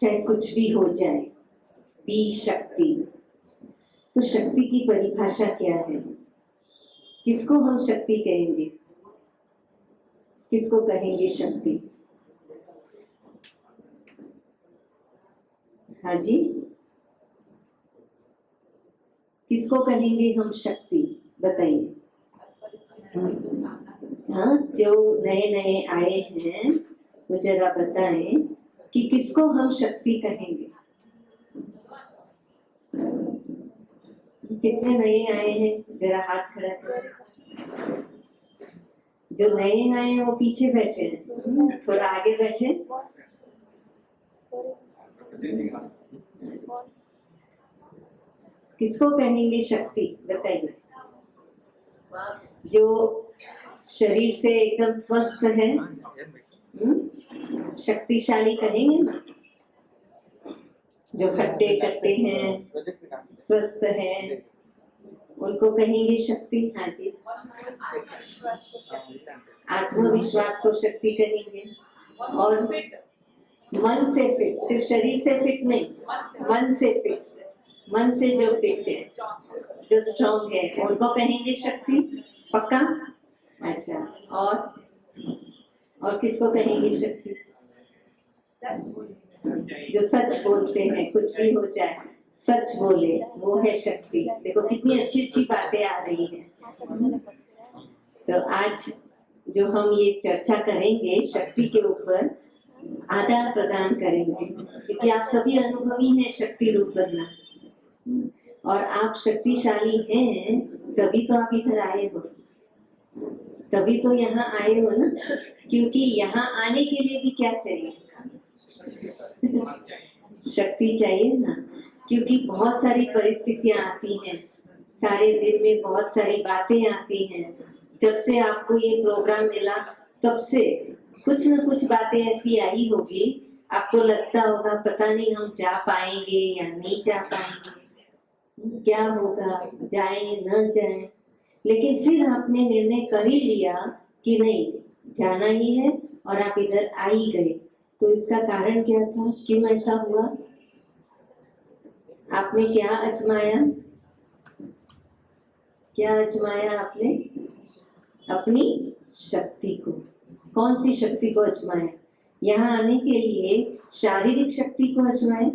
चाहे कुछ भी हो जाए, बी शक्ति। तो शक्ति की परिभाषा क्या है? किसको हम शक्ति कहेंगे? किसको कहेंगे शक्ति? हाँ जी, किसको कहेंगे हम शक्ति? बताइए। हाँ, जो नए नए आए हैं वो जरा बताएं कि किसको हम शक्ति कहेंगे। कितने नए आए हैं, जरा हाथ खड़ा करें। जो नए आए हैं वो पीछे बैठे हैं, थोड़ा आगे बैठे। किसको कहेंगे शक्ति? बताइए। जो शरीर से एकदम स्वस्थ है, शक्तिशाली कहेंगे ना। जो हट्टे कट्टे हैं, स्वस्थ हैं, उनको कहेंगे शक्ति। हाँ जी, आत्मविश्वास को शक्ति कहेंगे। और मन से फिट, सिर्फ शरीर से फिट नहीं, मन से फिट, मन से जो फिट है, जो स्ट्रॉन्ग है, उनको कहेंगे शक्ति। पक्का? अच्छा, और किसको कहेंगे शक्ति? जो सच बोलते हैं, कुछ भी हो जाए सच बोले, वो है शक्ति। देखो कितनी अच्छी अच्छी बातें आ रही हैं। तो आज जो हम ये चर्चा करेंगे शक्ति के ऊपर, आदान प्रदान करेंगे, क्योंकि आप सभी अनुभवी हैं शक्ति रूप बनना, और आप शक्तिशाली हैं तभी तो आप इधर आए हो, तभी तो यहाँ आए हो ना। क्योंकि यहाँ आने के लिए भी क्या चाहिए? शक्ति चाहिए ना। क्योंकि बहुत सारी परिस्थितियां आती हैं, सारे दिन में बहुत सारी बातें आती हैं। जब से आपको ये प्रोग्राम मिला तब से कुछ न कुछ बातें ऐसी आई होगी, आपको लगता होगा पता नहीं हम जा पाएंगे या नहीं जा पाएंगे, क्या होगा, जाए न जाए। लेकिन फिर आपने निर्णय कर ही लिया कि नहीं, जाना ही है, और आप इधर आ ही गए। तो इसका कारण क्या था? क्यों ऐसा हुआ? आपने क्या आजमाया? क्या आजमाया आपने? अपनी शक्ति को। कौन सी शक्ति को आजमाया? यहाँ आने के लिए शारीरिक शक्ति को आजमाया,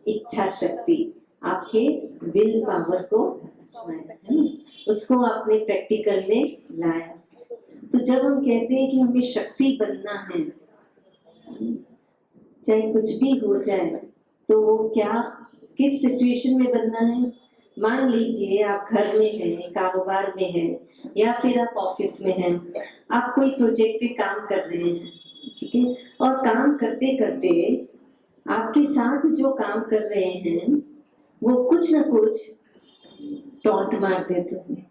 इच्छा शक्ति, आपके विल पावर को आजमाया, उसको आपने प्रैक्टिकल में लाया। तो जब हम कहते हैं कि हमें शक्ति बनना है, चाहे कुछ भी हो जाए, तो वो क्या, किस सिचुएशन में बनना है? मान लीजिए आप घर में हैं, कारोबार में हैं, या फिर आप ऑफिस में हैं, आप कोई प्रोजेक्ट पे काम कर रहे हैं, ठीक है, और काम करते करते आपके साथ जो काम कर रहे हैं वो कुछ ना कुछ टॉन्ट मार देते हैं,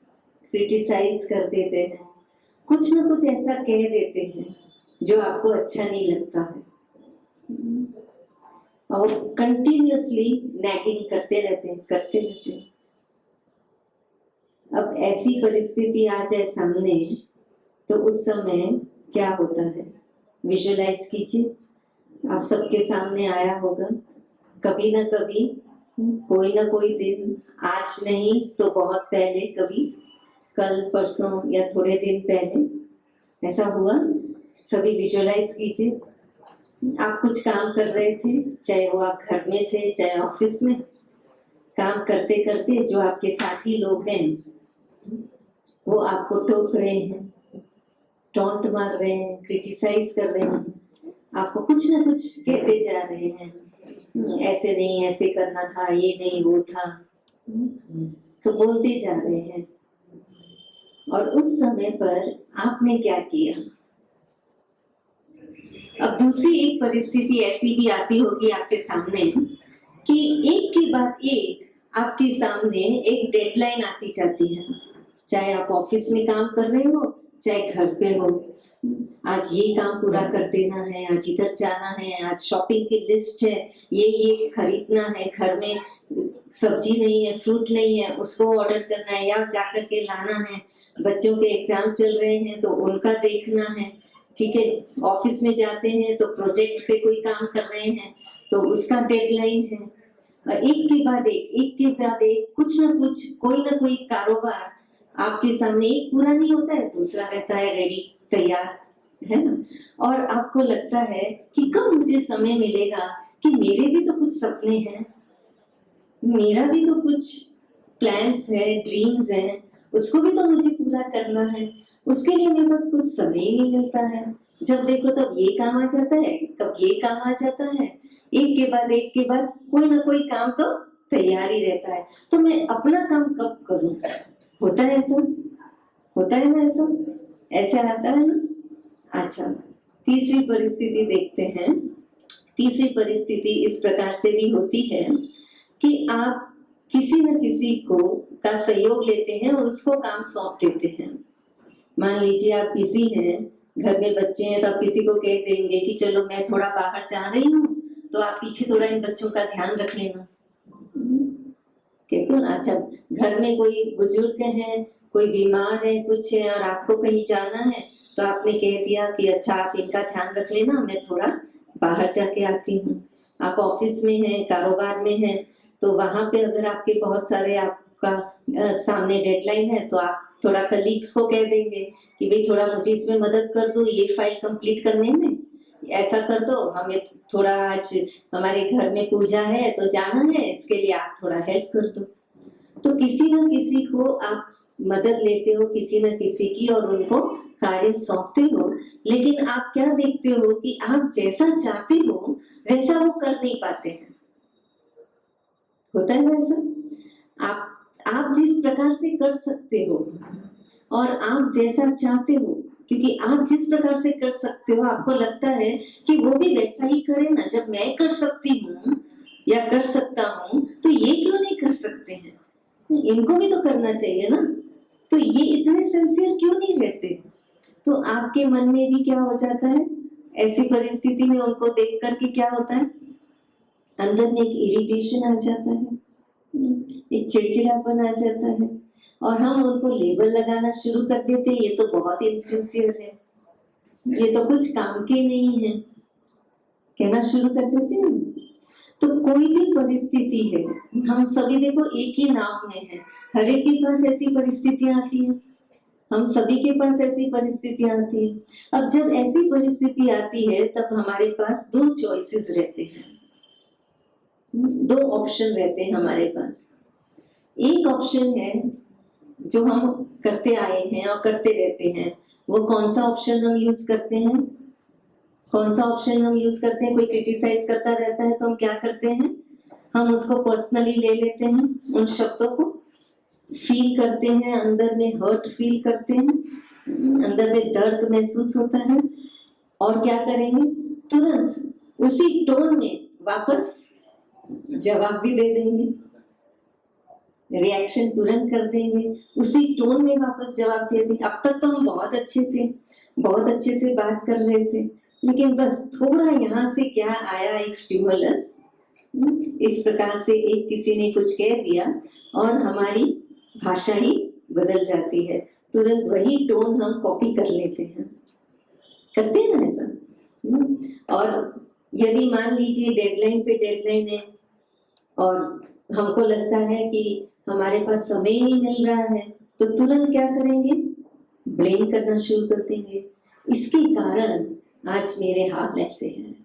क्रिटिसाइज कर देते हैं, कुछ ना कुछ ऐसा कह देते हैं जो आपको अच्छा नहीं लगता है, और कंटिन्यूअसली नैगिंग करते रहते हैं। अब ऐसी परिस्थिति आ जाए सामने, तो उस समय क्या होता है? विजुअलाइज कीजिए, आप सबके सामने आया होगा कभी ना कभी, कोई ना कोई दिन, आज नहीं तो बहुत पहले, कभी कल परसों या थोड़े दिन पहले ऐसा हुआ। सभी विजुअलाइज कीजिए, आप कुछ काम कर रहे थे, चाहे वो आप घर में थे चाहे ऑफिस में, काम करते करते जो आपके साथी लोग हैं वो आपको टोक रहे हैं, टॉन्ट मार रहे हैं, क्रिटिसाइज कर रहे हैं, आपको कुछ ना कुछ कहते जा रहे हैं, ऐसे नहीं, ऐसे करना था, ये नहीं वो था, तो बोलते जा रहे हैं। और उस समय पर आपने क्या किया? अब दूसरी एक परिस्थिति ऐसी भी आती होगी आपके सामने कि एक के बाद एक आपके सामने एक डेडलाइन आती जाती है, चाहे आप ऑफिस में काम कर रहे हो चाहे घर पे हो। आज ये काम पूरा कर देना है, आज इधर जाना है, आज शॉपिंग की लिस्ट है, ये खरीदना है, घर में सब्जी नहीं है, फ्रूट नहीं है, उसको ऑर्डर करना है या जाकर के लाना है, बच्चों के एग्जाम चल रहे हैं तो उनका देखना है, ठीक है, ऑफिस में जाते हैं तो प्रोजेक्ट पे कोई काम कर रहे हैं तो उसका डेडलाइन है। एक के बाद एक के बाद एक, कुछ ना कोई कारोबार आपके सामने, एक पूरा नहीं होता है दूसरा रहता है रेडी, तैयार, है ना। और आपको लगता है कि कब मुझे समय मिलेगा कि मेरे भी तो कुछ सपने हैं, मेरा भी तो कुछ प्लान्स है, ड्रीम्स हैं, उसको भी तो मुझे पूरा करना है। उसके लिए मेरे पास कुछ समय ही नहीं मिलता है। जब देखो तब ये काम आ जाता है, कब ये काम आ जाता है, एक के बाद कोई ना कोई काम तो तैयार ही रहता है। तो मैं अपना काम कब करूं? होता है ऐसा, होता है ना ऐसा, ऐसे आता है ना। अच्छा, तीसरी परिस्थिति देखते हैं। तीसरी परिस्थिति इस प्रकार से भी होती है कि आप किसी न किसी को का सहयोग लेते हैं और उसको काम सौंप देते हैं। मान लीजिए आप बिजी हैं, घर में बच्चे हैं, तो आप किसी को कह देंगे कि चलो मैं थोड़ा बाहर जा रही हूँ, तो आप पीछे थोड़ा इन बच्चों का ध्यान रख लेना। कहते हो ना। अच्छा, घर में कोई बुजुर्ग हैं, कोई बीमार है, कुछ है और आपको कहीं जाना है, तो आपने कह दिया कि अच्छा आप इनका ध्यान रख लेना, मैं थोड़ा बाहर जाके आती हूँ। आप ऑफिस में हैं, कारोबार में हैं, तो वहां पे अगर आपके बहुत सारे आपका सामने डेडलाइन है, तो आप थोड़ा कलीग्स को कह देंगे कि भाई थोड़ा मुझे इसमें मदद कर दो, ये फाइल कंप्लीट करने में, ऐसा कर दो, हमें थोड़ा आज हमारे घर में पूजा है तो जाना है, इसके लिए आप थोड़ा हेल्प कर दो। तो किसी न किसी को आप मदद लेते हो, किसी न किसी की, और उनको कार्य सौंपते हो। लेकिन आप क्या देखते हो कि आप जैसा चाहते हो वैसा वो कर नहीं पाते हैं। होता है ना ऐसा। आप जिस प्रकार से कर सकते हो और आप जैसा चाहते हो, क्योंकि आप जिस प्रकार से कर सकते हो आपको लगता है कि वो भी वैसा ही करे ना, जब मैं कर सकती हूँ या कर सकता हूँ तो ये क्यों नहीं कर सकते हैं, इनको भी तो करना चाहिए ना, तो ये इतने सिंसियर क्यों नहीं रहते। तो आपके मन में भी क्या हो जाता है, ऐसी परिस्थिति में उनको देख करके क्या होता है, अंदर में एक इरिटेशन आ जाता है, एक चिड़चिड़ापन आ जाता है, और हम उनको लेबल लगाना शुरू कर देते हैं, ये तो बहुत इनसिंसियर है, ये तो कुछ काम के नहीं है, कहना शुरू कर देते हैं। तो कोई भी परिस्थिति है, हम सभी देखो एक ही नाव में है, हर एक के पास ऐसी परिस्थितियां आती हैं, हम सभी के पास ऐसी परिस्थितियां आती हैं। अब जब ऐसी परिस्थिति आती है तब हमारे पास दो चॉइसेस रहते हैं, दो ऑप्शन रहते हैं हमारे पास। एक ऑप्शन है जो हम करते आए हैं और करते रहते हैं। वो कौन सा ऑप्शन हम यूज करते हैं, कौन सा ऑप्शन हम यूज करते हैं, कोई क्रिटिसाइज करता रहता है तो हम क्या करते हैं, हम उसको पर्सनली ले लेते हैं, उन शब्दों को फील करते हैं, अंदर में हर्ट फील करते हैं, अंदर में दर्द महसूस होता है, और क्या करेंगे, तुरंत उसी टोन में वापस जवाब भी दे देंगे, रिएक्शन तुरंत कर देंगे, उसी टोन में वापस जवाब दे देंगे। अब तक तो हम बहुत अच्छे थे, बहुत अच्छे से बात कर रहे थे, लेकिन बस थोड़ा यहाँ से क्या आया, एक स्टिमुलस, इस प्रकार से एक किसी ने कुछ कह दिया और हमारी भाषा ही बदल जाती है, तुरंत वही टोन हम कॉपी कर लेते हैं, करते हैं ना ऐसा। और यदि मान लीजिए डेडलाइन पे डेडलाइन है और हमको लगता है कि हमारे पास समय नहीं मिल रहा है, तो तुरंत क्या करेंगे, ब्लेम करना शुरू कर देंगे, इसके कारण आज मेरे हाल ऐसे हैं,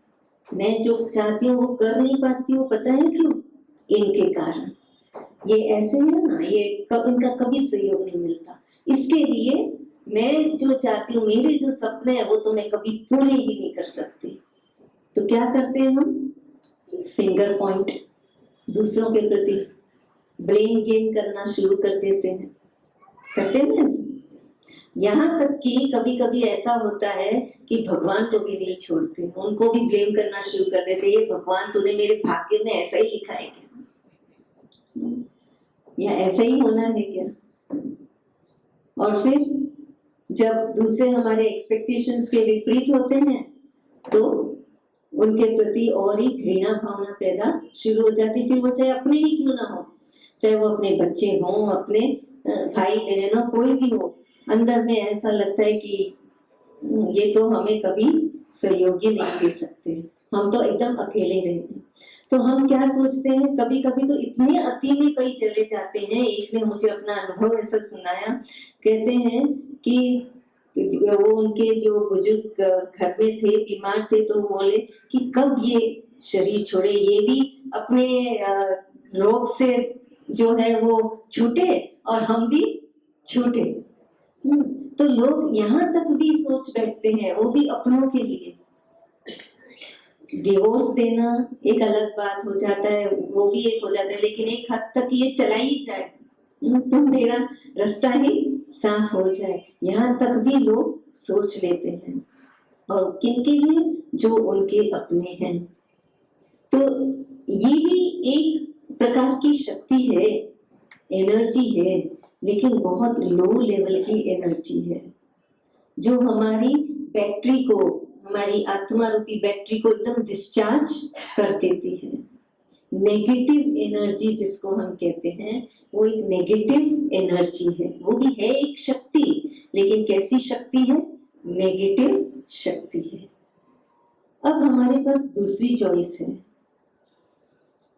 मैं जो चाहती हूँ वो कर नहीं पाती हूँ, पता है क्यों, इनके कारण, ये ऐसे है ना, ये इनका कभी सहयोग नहीं मिलता, इसके लिए मैं जो चाहती हूँ, मेरे जो सपने हैं वो तो मैं कभी पूरे ही नहीं कर सकती। तो क्या करते हैं हम, फिंगर पॉइंट दूसरों के प्रति, ब्लेम गेम करना शुरू कर देते हैं, करते हैं ना। यहाँ तक कि कभी कभी ऐसा होता है कि भगवान को भी नहीं छोड़ते, उनको भी ब्लेम करना शुरू कर देते, ये भगवान तूने मेरे भाग्य में ऐसा ही लिखा है क्या, या ऐसा ही होना है क्या। और फिर जब दूसरे हमारे एक्सपेक्टेशंस के विपरीत होते हैं तो उनके प्रति और ही घृणा भावना पैदा शुरू हो जाती, फिर वो चाहे अपने ही क्यों ना हो, चाहे वो अपने बच्चे हों, अपने भाई बहन हो, कोई भी हो, अंदर में ऐसा लगता है कि ये तो हमें कभी सहयोगी नहीं दे सकते, हम तो एकदम अकेले रहते। तो हम क्या सोचते हैं, कभी कभी तो इतने अति में कहीं चले जाते हैं। एक ने मुझे अपना अनुभव ऐसा सुनाया, कहते हैं कि वो उनके जो बुजुर्ग घर में थे, बीमार थे, तो वो बोले कि कब ये शरीर छोड़े, ये भी अपने रोग से जो है वो छूटे और हम भी छूटे। तो लोग यहाँ तक भी सोच बैठते हैं, वो भी अपनों के लिए। डिवोर्स देना एक अलग बात हो जाता है, वो भी एक हो जाता है, लेकिन एक हद तक ये चला ही जाए तो मेरा रास्ता ही साफ हो जाए, यहाँ तक भी लोग सोच लेते हैं। और किनके लिए? जो उनके अपने हैं। तो ये भी एक प्रकार की शक्ति है, एनर्जी है, लेकिन बहुत लो लेवल की एनर्जी है, जो हमारी बैटरी को, हमारी आत्मा रूपी बैटरी को एकदम डिस्चार्ज कर देती है। नेगेटिव एनर्जी जिसको हम कहते हैं, वो एक नेगेटिव एनर्जी है, वो भी है एक शक्ति, लेकिन कैसी शक्ति है? नेगेटिव शक्ति है। अब हमारे पास दूसरी चॉइस है।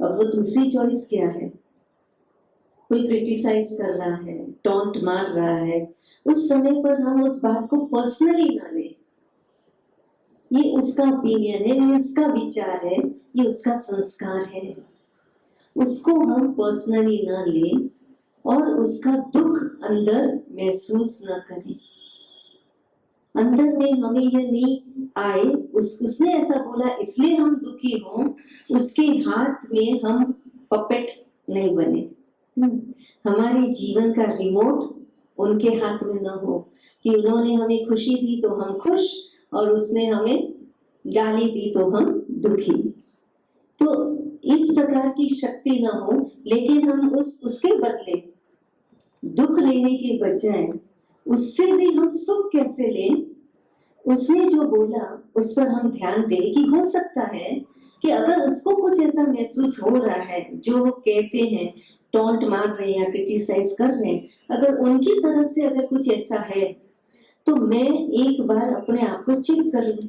अब वो दूसरी चॉइस क्या है? कोई क्रिटिसाइज कर रहा है, टॉन्ट मार रहा है, उस समय पर हम उस बात को पर्सनली ना लें। ये उसका ओपिनियन है, ये उसका विचार है, ये उसका संस्कार है, उसको हम पर्सनली ना लें और उसका दुख अंदर महसूस न करें। अंदर में हमें ये नहीं आए उसने ऐसा बोला इसलिए हम दुखी हों, उसके हाथ में हम पपेट नहीं बने। हमारे जीवन का रिमोट उनके हाथ में न हो कि उन्होंने हमें खुशी दी तो हम खुश और उसने हमें गाली दी तो हम दुखी। तो इस प्रकार की शक्ति न हो, लेकिन हम उसके बदले दुख लेने के बजाय उससे भी हम सुख कैसे लें, उसने जो बोला उस पर हम ध्यान दें कि हो सकता है कि अगर उसको कुछ ऐसा महसूस हो रहा है, जो वो कहते हैं, टॉन्ट मार रहे हैं या क्रिटिसाइज कर रहे हैं, अगर उनकी तरफ से अगर कुछ ऐसा है तो मैं एक बार अपने आप को चेक कर लूं।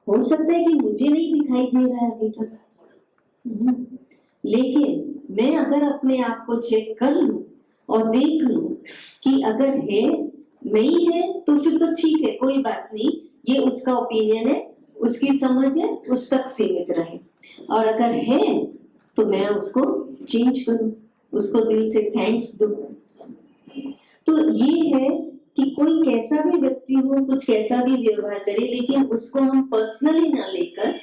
हो सकता है कि मुझे नहीं दिखाई दे रहा है अभी तक, लेकिन मैं अगर अपने आप को चेक कर लूं और देख लूं कि अगर है, नहीं है तो फिर तो ठीक है, कोई बात नहीं, ये उसका ओपिनियन है, उसकी समझ है, उस तक सीमित रहे। और अगर है तो मैं उसको चेंज करूं, उसको दिल से थैंक्स दूं। तो ये है कि कोई कैसा भी व्यक्ति हो, कुछ कैसा भी व्यवहार करे, लेकिन उसको हम पर्सनली ना लेकर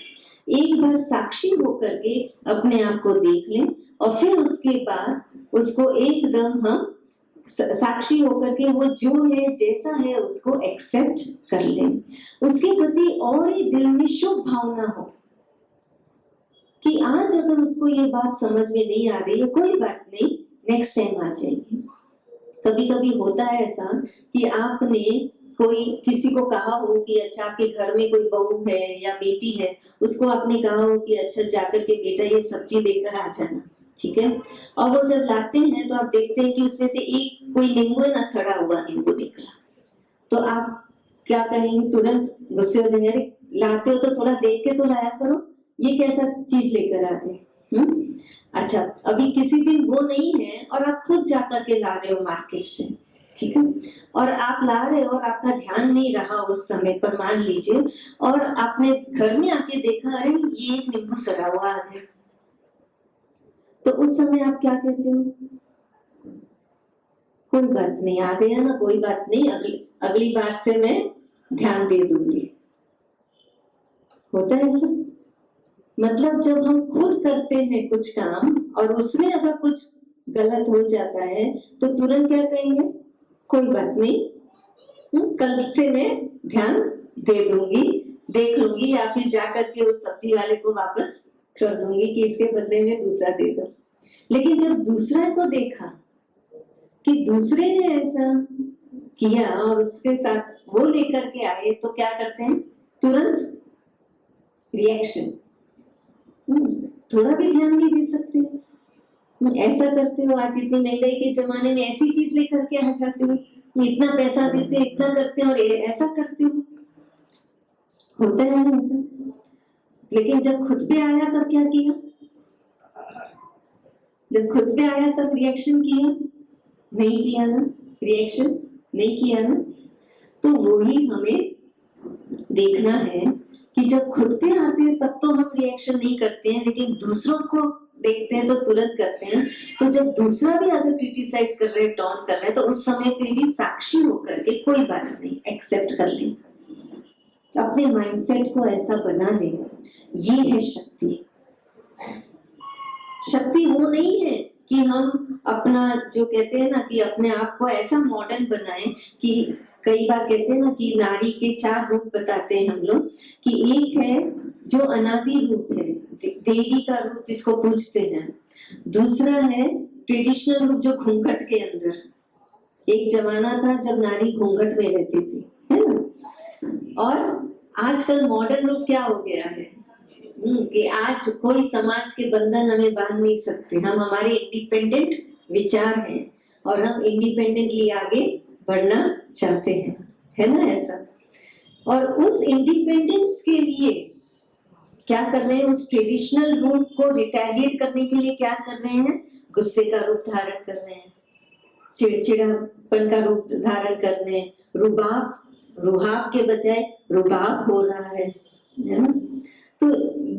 एक बार साक्षी होकर के अपने आप को देख लें और फिर उसके बाद उसको एकदम हम साक्षी होकर के वो जो है जैसा है उसको एक्सेप्ट कर लें। उसके प्रति और ही दिल में शुभ भावना हो कि आज अगर उसको ये बात समझ में नहीं आ रही है, कोई बात नहीं, नेक्स्ट टाइम आ जाएगी। कभी कभी होता है ऐसा कि आपने कोई किसी को कहा हो कि अच्छा आपके घर में कोई बहू है या बेटी है, उसको आपने कहा हो कि अच्छा जाकर के बेटा ये सब्जी लेकर आ जाना, ठीक है। और वो जब लाते हैं तो आप देखते हैं कि उसमें से एक कोई नींबू है ना, सड़ा हुआ नींबू निकला, तो आप क्या कहेंगे? तुरंत गुस्से हो जाएंगे, अरे लाते हो तो थोड़ा देख के तो लाया करो, ये कैसा चीज लेकर आ गए। अच्छा, अभी किसी दिन वो नहीं है और आप खुद जाकर के ला रहे हो मार्केट से, ठीक है, और आप ला रहे हो और आपका ध्यान नहीं रहा उस समय पर, मान लीजिए, और आपने घर में आके देखा अरे ये एक नींबू सड़ा हुआ आ गया, तो उस समय आप क्या कहते हो? कोई बात नहीं, आ गया ना, कोई बात नहीं, अगली बार से मैं ध्यान दे दूंगी। होता है ऐसा? मतलब जब हम खुद करते हैं कुछ काम और उसमें अगर कुछ गलत हो जाता है तो तुरंत क्या कहेंगे? कोई बात नहीं, कल से मैं ध्यान दे दूंगी, देख लूंगी, या फिर जाकर के उस सब्जी वाले को वापस कर दूंगी कि इसके बदले में दूसरा दे दो। लेकिन जब दूसरा को देखा कि दूसरे ने ऐसा किया और उसके साथ वो लेकर के आए, तो क्या करते हैं? तुरंत रिएक्शन, थोड़ा भी ध्यान नहीं दे सकते। ऐसा करते हो, आज इतनी महंगाई के जमाने में ऐसी चीज लेकर के आ जाते हो, इतना पैसा देते, इतना करते और ऐसा करते हो, होता है ना ऐसा। लेकिन जब खुद पे आया तब क्या किया? जब खुद पे आया तब रिएक्शन किया? नहीं किया ना, रिएक्शन नहीं किया ना। तो वही हमें देखना है कि जब खुद पे आते हैं तब तो हम रिएक्शन नहीं करते हैं, लेकिन दूसरों को देखते हैं तो तुरंत करते हैं। तो जब दूसरा भी अगर क्रिटिसाइज कर रहे हैं, टॉन्ट कर रहे हैं, तो उस समय पे भी साक्षी होकर के कोई बात नहीं, एक्सेप्ट कर लें, अपने माइंडसेट को ऐसा बना ले। ये है शक्ति। शक्ति वो नहीं है कि हम अपना, जो कहते हैं ना कि अपने आप को ऐसा मॉडर्न बनाएं कि कई बार कहते हैं ना कि नारी के 4 रूप बताते हैं हम लोग, कि एक है जो अनादि रूप है, देवी का रूप जिसको पूजते हैं। दूसरा है ट्रेडिशनल रूप जो घूंघट के अंदर, एक जमाना था जब नारी घूंघट में रहती थी, है ना। और आजकल मॉडर्न रूप क्या हो गया है कि आज कोई समाज के बंधन हमें बांध नहीं सकते, हम हमारे इंडिपेंडेंट विचार हैं और हम इंडिपेंडेंटली आगे बढ़ना चाहते हैं, है ना ऐसा। और उस इंडिपेंडेंस के लिए क्या कर रहे हैं, उस ट्रेडिशनल रूप को रिटेलिएट करने के लिए क्या कर रहे हैं, गुस्से का रूप धारण कर रहे हैं, चिड़चिड़ापन का रूप धारण कर रहे हैं, रुहाब के बजाय रुबाब हो रहा है ना। तो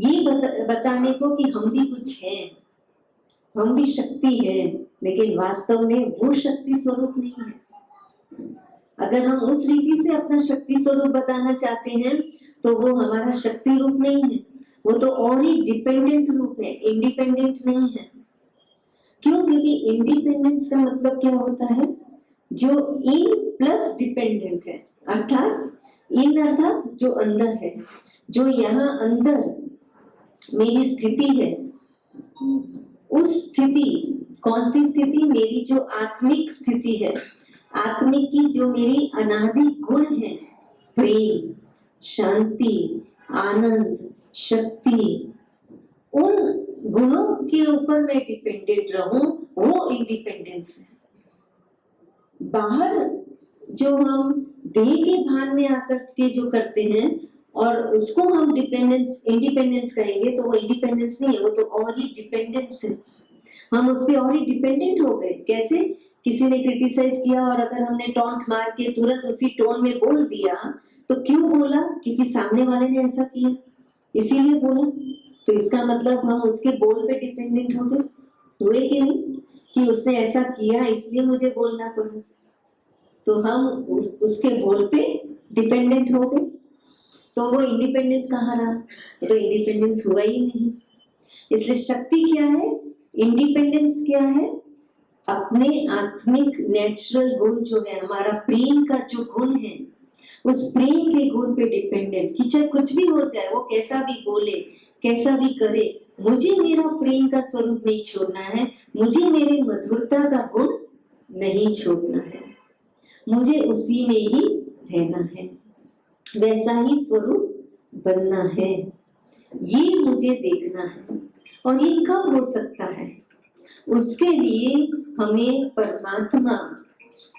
ये बताने को कि हम भी कुछ हैं, हम भी शक्ति है, लेकिन वास्तव में वो शक्ति स्वरूप नहीं है। अगर हम उस रीति से अपना शक्ति स्वरूप बताना चाहते हैं तो वो हमारा शक्ति रूप नहीं है, वो तो और ही डिपेंडेंट रूप है, इंडिपेंडेंट नहीं है। क्यों? क्योंकि इंडिपेंडेंस का मतलब क्या होता है, जो इन प्लस डिपेंडेंट है, अर्थात इन अर्थात जो अंदर है, जो यहाँ अंदर मेरी स्थिति है, उस स्थिति, कौन सी स्थिति, मेरी जो आत्मिक स्थिति है, आत्मिक की जो मेरी अनादि गुण है, प्रेम, शांति, आनंद, शक्ति, उन गुणों के ऊपर मैं डिपेंडेंट रहूं, वो इंडिपेंडेंस है। बाहर जो हम देह के भान में आकर के जो करते हैं और उसको हम इंडिपेंडेंस कहेंगे, तो वो इंडिपेंडेंस नहीं है, वो तो और ही डिपेंडेंस है। हम उस पर और ही डिपेंडेंट हो गए। कैसे? किसी ने क्रिटिसाइज किया और अगर हमने टॉन्ट मार के तुरंत उसी टोन में बोल दिया, तो क्यों बोला? क्योंकि सामने वाले ने ऐसा किया, इसीलिए बोला। तो इसका मतलब हम उसके बोल पे डिपेंडेंट हो गए, हुए कि नहीं, कि उसने ऐसा किया इसलिए मुझे बोलना पड़ा, तो हम उसके बोल पे डिपेंडेंट हो गए। तो वो इंडिपेंडेंस कहाँ रहा? तो इंडिपेंडेंस हुआ ही नहीं। इसलिए शक्ति क्या है, इंडिपेंडेंस क्या है, अपने आत्मिक नेचुरल गुण जो है, हमारा प्रेम का जो गुण है, उस प्रेम के गुण पे डिपेंडेंट, कि चाहे कुछ भी हो जाए, वो कैसा भी बोले, कैसा भी करे, मुझे मेरा प्रेम का स्वरूप नहीं छोड़ना है, मुझे मेरे मधुरता का गुण नहीं छोड़ना है, मुझे उसी में ही रहना है, वैसा ही स्वरूप बनना है, ये मुझे देखना है। और ये कब हो सकता है? उसके लिए हमें परमात्मा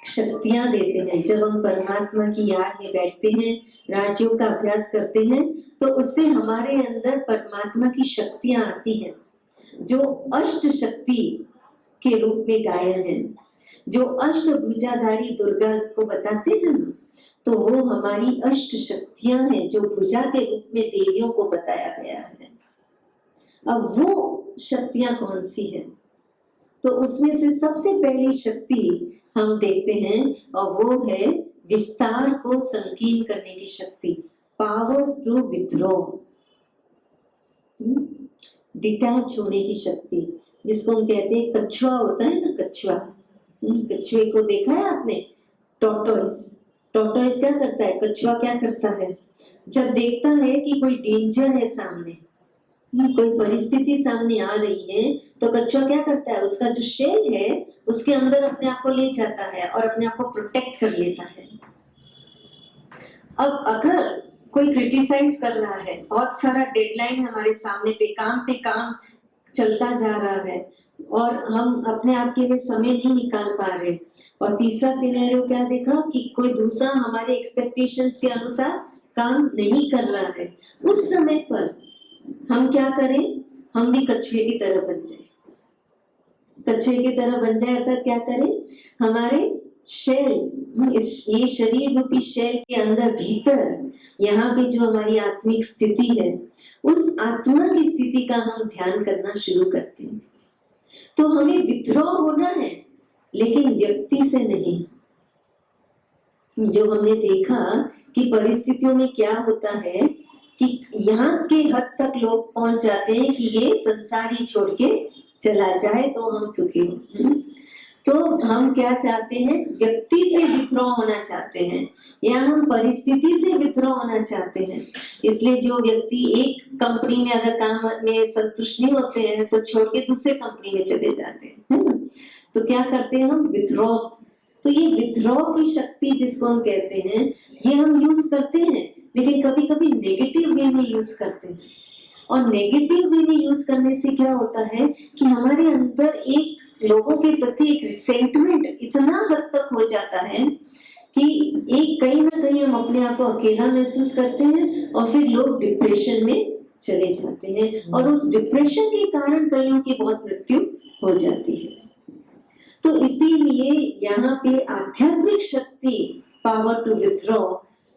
शक्तियां देते हैं। जब हम परमात्मा की याद में बैठते हैं, राज्यों का अभ्यास करते हैं, तो उससे हमारे अंदर परमात्मा की शक्तियां आती हैं, जो अष्ट शक्ति के रूप में गायन है, जो अष्ट भुजाधारी दुर्गा को बताते हैं ना, तो वो हमारी अष्ट शक्तियां हैं, जो भुजा के रूप में देवियों को बताया गया है। अब वो शक्तियां कौन सी है? तो उसमें से सबसे पहली शक्ति हम देखते हैं, और वो है विस्तार को संकीर्ण करने की शक्ति, पावर टू विथड्रॉ, डिटैच होने की शक्ति, जिसको हम कहते हैं कछुआ होता है ना, कछुआ। कछुए को देखा है आपने? टॉर्टोइस क्या करता है, कछुआ क्या करता है? जब देखता है कि कोई डेंजर है सामने, कोई परिस्थिति सामने आ रही है, तो कछुआ क्या करता है, उसका जो शेल है उसके अंदर अपने आप को ले जाता है और अपने आप को प्रोटेक्ट कर लेता है। अब अगर कोई क्रिटिसाइज कर रहा है, बहुत सारा डेडलाइन हमारे सामने पे काम चलता जा रहा है, और हम अपने आप के लिए समय नहीं निकाल पा रहे। और तीसरा सिनेरियो क्या देखा कि कोई दूसरा हमारे एक्सपेक्टेशंस के अनुसार काम नहीं कर रहा है। उस समय पर हम क्या करें, हम भी कछुए की तरह बन जाए। कछुए की तरह बन जाए अर्थात क्या करें, हमारे शेल, ये शरीर रूपी शेल के अंदर भीतर यहाँ पे जो हमारी आत्मिक स्थिति है, उस आत्मा की स्थिति का हम ध्यान करना शुरू करते हैं। तो हमें विथड्रॉ होना है, लेकिन व्यक्ति से नहीं। जो हमने देखा कि परिस्थितियों में क्या होता है कि यहाँ के हद तक लोग पहुंच जाते हैं कि ये संसार ही छोड़ के चला जाए तो हम सुखी हो। तो हम क्या चाहते हैं, व्यक्ति से विथड्रॉ होना चाहते हैं या हम परिस्थिति से विथड्रॉ होना चाहते हैं। इसलिए जो व्यक्ति एक कंपनी में अगर काम में संतुष्ट नहीं होते हैं तो छोड़ के दूसरे कंपनी में चले जाते हैं। तो क्या करते हैं हम, विथड्रॉ। तो ये विथड्रॉ की शक्ति जिसको हम कहते हैं, ये हम यूज करते हैं, लेकिन कभी कभी नेगेटिव वे में यूज करते हैं। और नेगेटिव वे में यूज करने से क्या होता है कि हमारे अंदर एक लोगों के प्रति एक रिसेंटमेंट इतना हद तक हो जाता है कि एक कहीं ना कहीं हम अपने आप को अकेला महसूस करते हैं और फिर लोग डिप्रेशन में चले जाते हैं और उस डिप्रेशन के कारण कईयों की बहुत मृत्यु हो जाती है। तो इसीलिए यहाँ पे आध्यात्मिक शक्ति, पावर टू विथड्रॉ,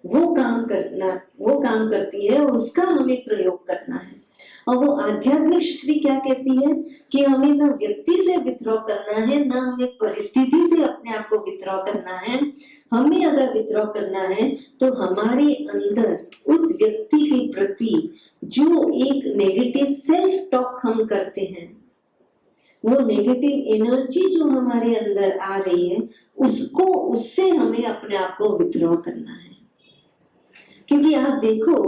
वो काम करती है और उसका हमें प्रयोग करना है। और वो आध्यात्मिक शक्ति क्या कहती है कि हमें ना व्यक्ति से विथड्रॉ करना है, ना हमें परिस्थिति से अपने आप को विथड्रॉ करना है। हमें अगर विथड्रॉ करना है तो हमारे अंदर उस व्यक्ति के प्रति जो एक नेगेटिव सेल्फ टॉक हम करते हैं, वो नेगेटिव एनर्जी जो हमारे अंदर आ रही है, उससे हमें अपने आप को विथड्रॉ करना है। क्योंकि आप देखो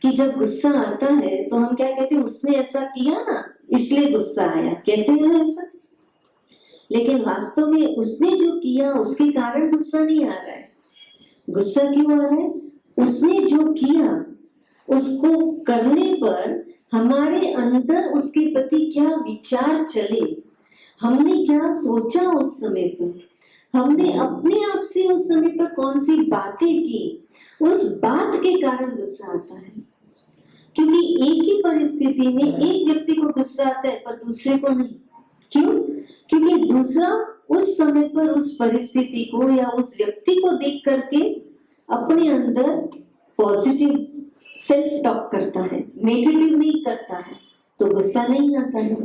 कि जब गुस्सा आता है तो हम क्या कहते हैं, उसने ऐसा किया ना इसलिए गुस्सा आया, कहते हैं ना ऐसा। लेकिन वास्तव में उसने जो किया उसके कारण गुस्सा नहीं आ रहा है। गुस्सा क्यों आ रहा है, उसने जो किया उसको करने पर हमारे अंदर उसके प्रति क्या विचार चले, हमने क्या सोचा उस समय पर, हमने अपने आप से उस समय पर कौन सी बातें की, उस बात के कारण गुस्सा आता है। क्योंकि एक ही परिस्थिति में एक व्यक्ति को गुस्सा आता है पर दूसरे को नहीं। क्यों? क्योंकि दूसरा उस समय पर उस परिस्थिति को या उस व्यक्ति को देख करके अपने अंदर पॉजिटिव सेल्फ टॉक करता है, नेगेटिव नहीं करता है, तो गुस्सा नहीं आता है।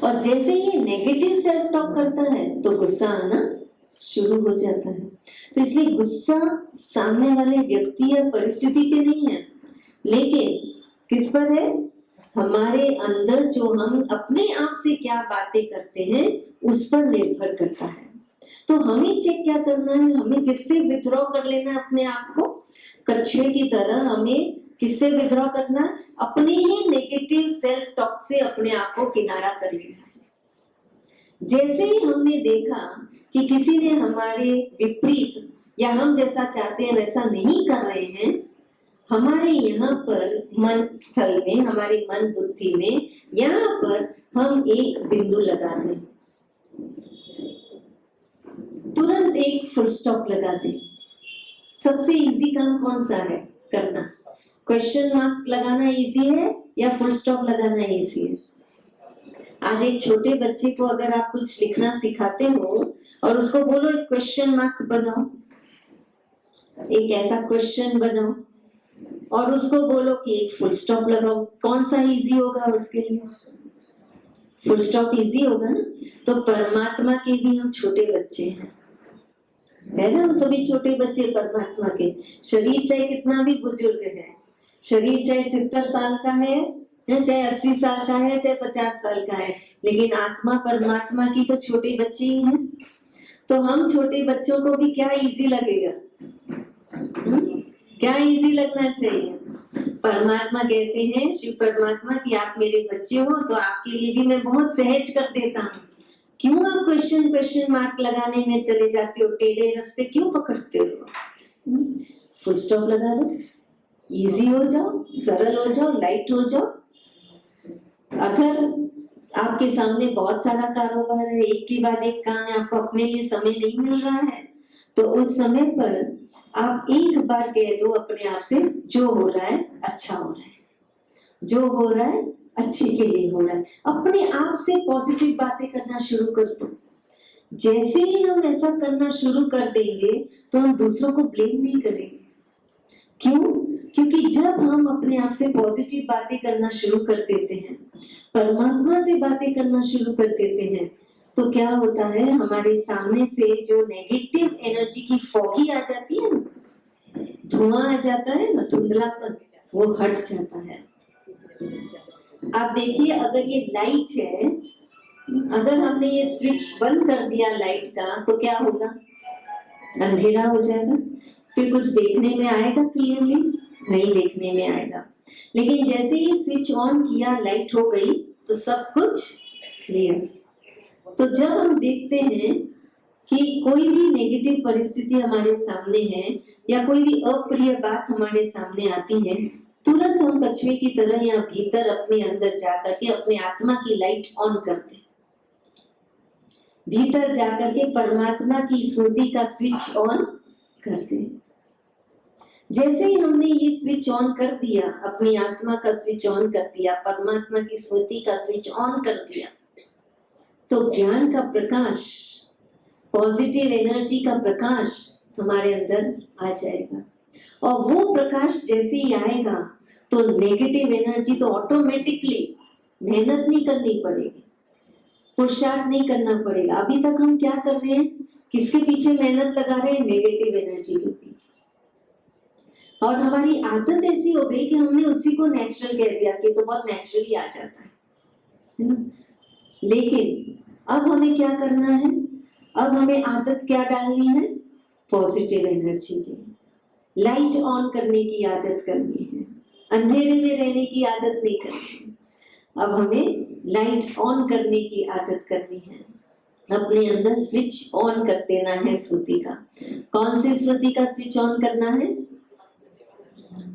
और जैसे ही नेगेटिव सेल्फ टॉक करता है तो गुस्सा आना शुरू हो जाता है। तो इसलिए गुस्सा सामने वाले व्यक्ति या परिस्थिति पे नहीं है, लेकिन किस पर है, हमारे अंदर जो हम अपने आप से क्या बातें करते हैं उस पर निर्भर करता है। तो हमें चेक क्या करना है, हमें किससे विथड्रॉ कर लेना है अपने आप को, कछुए की तरह हमें किससे विथड्रॉ करना है, अपने ही नेगेटिव सेल्फ टॉक से अपने आप को किनारा कर लेना है। जैसे ही हमने देखा कि किसी ने हमारे विपरीत या हम जैसा चाहते हैं वैसा नहीं कर रहे हैं, हमारे यहाँ पर मन स्थल में, हमारे मन बुद्धि में, यहाँ पर हम एक बिंदु लगा दें, तुरंत एक फुल स्टॉप लगा दें। सबसे इजी काम कौन सा है करना? क्वेश्चन मार्क लगाना इजी है या फुल स्टॉप लगाना इजी है? आज एक छोटे बच्चे को अगर आप कुछ लिखना सिखाते हो और उसको बोलो एक क्वेश्चन मार्क बनाओ, एक ऐसा क्वेश्चन बनाओ और उसको बोलो कि एक फुल स्टॉप लगाओ, कौन सा इजी होगा उसके लिए? फुल स्टॉप इजी होगा ना। तो परमात्मा के भी हम छोटे बच्चे हैं, है ना, सभी छोटे बच्चे परमात्मा के। शरीर चाहे कितना भी बुजुर्ग है, शरीर चाहे 70 साल का है, चाहे 80 साल का है, चाहे 50 साल का है, लेकिन आत्मा परमात्मा की तो छोटे बच्चे ही हैं। तो हम छोटे बच्चों को भी क्या इजी लगेगा, क्या इजी लगना चाहिए? परमात्मा कहते हैं, शिव परमात्मा, कि आप मेरे बच्चे हो तो आपके लिए भी मैं बहुत सहज कर देता हूँ। क्यों आप क्वेश्चन मार्क लगाने में चले जाते हो, टेढ़े रास्ते क्यों पकड़ते हो? फुल स्टॉप लगा लो, इजी हो जाओ, सरल हो जाओ, लाइट हो जाओ। अगर आपके सामने बहुत सारा कारोबार है, एक के बाद एक काम है, आपको अपने लिए समय नहीं मिल रहा है, तो उस समय पर आप एक बार कह दो अपने आप से, जो हो रहा है अच्छा हो रहा है, जो हो रहा है अच्छे के लिए हो रहा है। अपने आप से पॉजिटिव बातें करना शुरू कर दो। जैसे ही हम ऐसा करना शुरू कर देंगे तो हम दूसरों को ब्लेम नहीं करेंगे। क्यों? क्योंकि जब हम अपने आप से पॉजिटिव बातें करना शुरू कर देते हैं, परमात्मा से बातें करना शुरू कर देते हैं, तो क्या होता है, हमारे सामने से जो नेगेटिव एनर्जी की फॉगी आ जाती है ना, धुआं आ जाता है ना, धुंधलापन, वो हट जाता है। आप देखिए, अगर ये लाइट है, अगर हमने ये स्विच बंद कर दिया लाइट का, तो क्या होगा? अंधेरा हो जाएगा, फिर कुछ देखने में आएगा क्लियरली? नहीं देखने में आएगा। लेकिन जैसे ही स्विच ऑन किया, लाइट हो गई, तो सब कुछ क्लियर। तो जब हम देखते हैं कि कोई भी नेगेटिव परिस्थिति हमारे सामने है या कोई भी अप्रिय बात हमारे सामने आती है, तुरंत हम कछुए की तरह यहाँ भीतर अपने अंदर जाकर के अपने आत्मा की लाइट ऑन करते, भीतर जाकर के परमात्मा की स्मृति का स्विच ऑन करते। जैसे ही हमने ये स्विच ऑन कर दिया, अपनी आत्मा का स्विच ऑन कर दिया, परमात्मा की स्मृति का स्विच ऑन कर दिया, तो ज्ञान का प्रकाश, पॉजिटिव एनर्जी का प्रकाश हमारे अंदर आ जाएगा। और वो प्रकाश जैसे ही आएगा तो नेगेटिव एनर्जी तो ऑटोमेटिकली, मेहनत नहीं करनी पड़ेगी, पुरुषार्थ नहीं करना पड़ेगा। अभी तक हम क्या कर रहे हैं? किसके पीछे मेहनत लगा रहे हैं? नेगेटिव एनर्जी के पीछे। और हमारी आदत ऐसी हो गई कि हमने उसी को नेचुरल कह दिया कि तो बहुत नेचुरली आ जाता है ना? लेकिन अब हमें क्या करना है? अब हमें आदत क्या डालनी है? पॉजिटिव एनर्जी की, लाइट ऑन करने की आदत करनी है, अंधेरे में रहने की आदत नहीं करनी। अब हमें लाइट ऑन करने की आदत करनी है, अपने अंदर स्विच ऑन कर देना है स्मृति का। कौन सी स्मृति का स्विच ऑन करना है?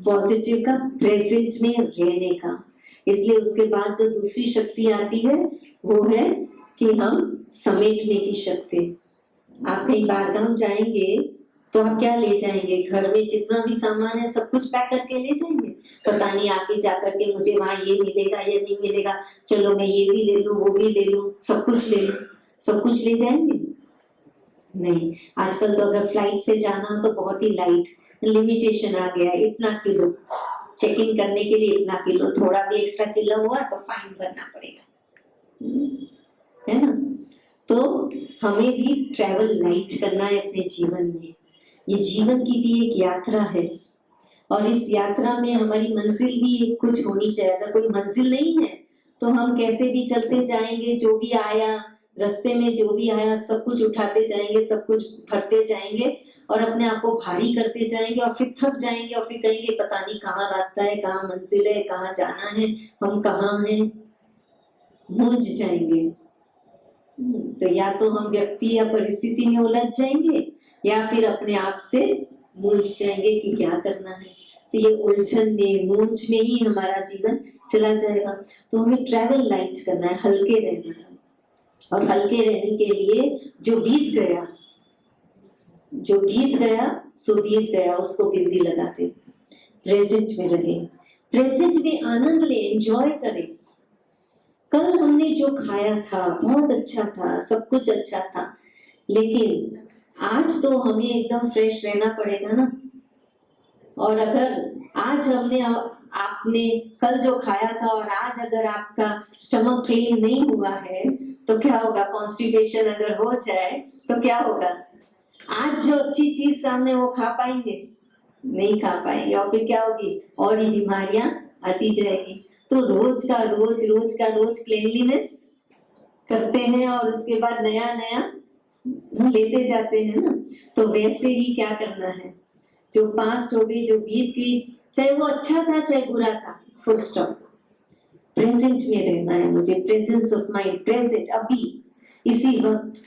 पॉजिटिव का, प्रेजेंट में रहने का। इसलिए उसके बाद जो दूसरी शक्ति आती है वो है कि हम समेटने की शक्ति। आप कहीं बाहरगाम जाएंगे तो आप क्या ले जाएंगे? घर में जितना भी सामान है सब कुछ पैक करके ले जाएंगे। पता नहीं आगे जाकर के मुझे वहां ये मिलेगा या नहीं मिलेगा, चलो मैं ये भी ले लूं, वो भी ले लूं, सब कुछ ले लूं, सब कुछ ले जाएंगे? नहीं। आजकल तो अगर फ्लाइट से जाना हो तो बहुत ही लाइट, लिमिटेशन आ गया, इतना किलो, चेक इन करने के लिए इतना किलो, थोड़ा भी एक्स्ट्रा किलो हुआ तो फाइन भरना पड़ेगा, है ना? तो हमें भी ट्रैवल लाइट करना है अपने जीवन में। ये जीवन की भी एक यात्रा है और इस यात्रा में हमारी मंजिल भी कुछ होनी चाहिए। अगर कोई मंजिल नहीं है तो हम कैसे भी चलते जाएंगे, जो भी आया रास्ते में, जो भी आया सब कुछ उठाते जाएंगे, सब कुछ भरते जाएंगे और अपने आप को भारी करते जाएंगे और फिर थक जाएंगे और फिर कहेंगे पता नहीं कहाँ रास्ता है, कहाँ मंजिल है, कहाँ जाना है, हम कहाँ हैं, मूंझ जाएंगे। तो या तो हम व्यक्ति या परिस्थिति में उलझ जाएंगे या फिर अपने आप से मूंझ जाएंगे कि क्या करना है। तो ये उलझन में, मूंझ में ही हमारा जीवन चला जाएगा। तो हमें ट्रैवल लाइट करना है, हल्के रहना है। और हल्के रहने के लिए जो बीत गया, जो बीत गया सो बीत गया, उसको बिंदी लगाते, प्रेजेंट में रहे, प्रेजेंट में आनंद ले, एंजॉय करें। कल हमने जो खाया था बहुत अच्छा था, सब कुछ अच्छा था, लेकिन आज तो हमें एकदम फ्रेश रहना पड़ेगा ना। और अगर आज हमने, आपने कल जो खाया था और आज अगर आपका स्टमक क्लीन नहीं हुआ है तो क्या होगा? कॉन्स्टिपेशन अगर हो जाए तो क्या होगा? आज जो अच्छी चीज सामने वो खा पाएंगे? नहीं खा पाएंगे और फिर क्या होगी? और ही बीमारियां आती जाएगी। तो रोज का रोज क्लीनलीनेस करते हैं और उसके बाद नया नया लेते जाते हैं ना। तो वैसे ही क्या करना है, जो पास्ट हो गई, जो बीत गई, चाहे वो अच्छा था चाहे बुरा था, फुल स्टॉप। प्रेजेंट में रहना है मुझे, प्रेजेंस ऑफ माइंड, प्रेजेंट, अभी, इसी वक्त।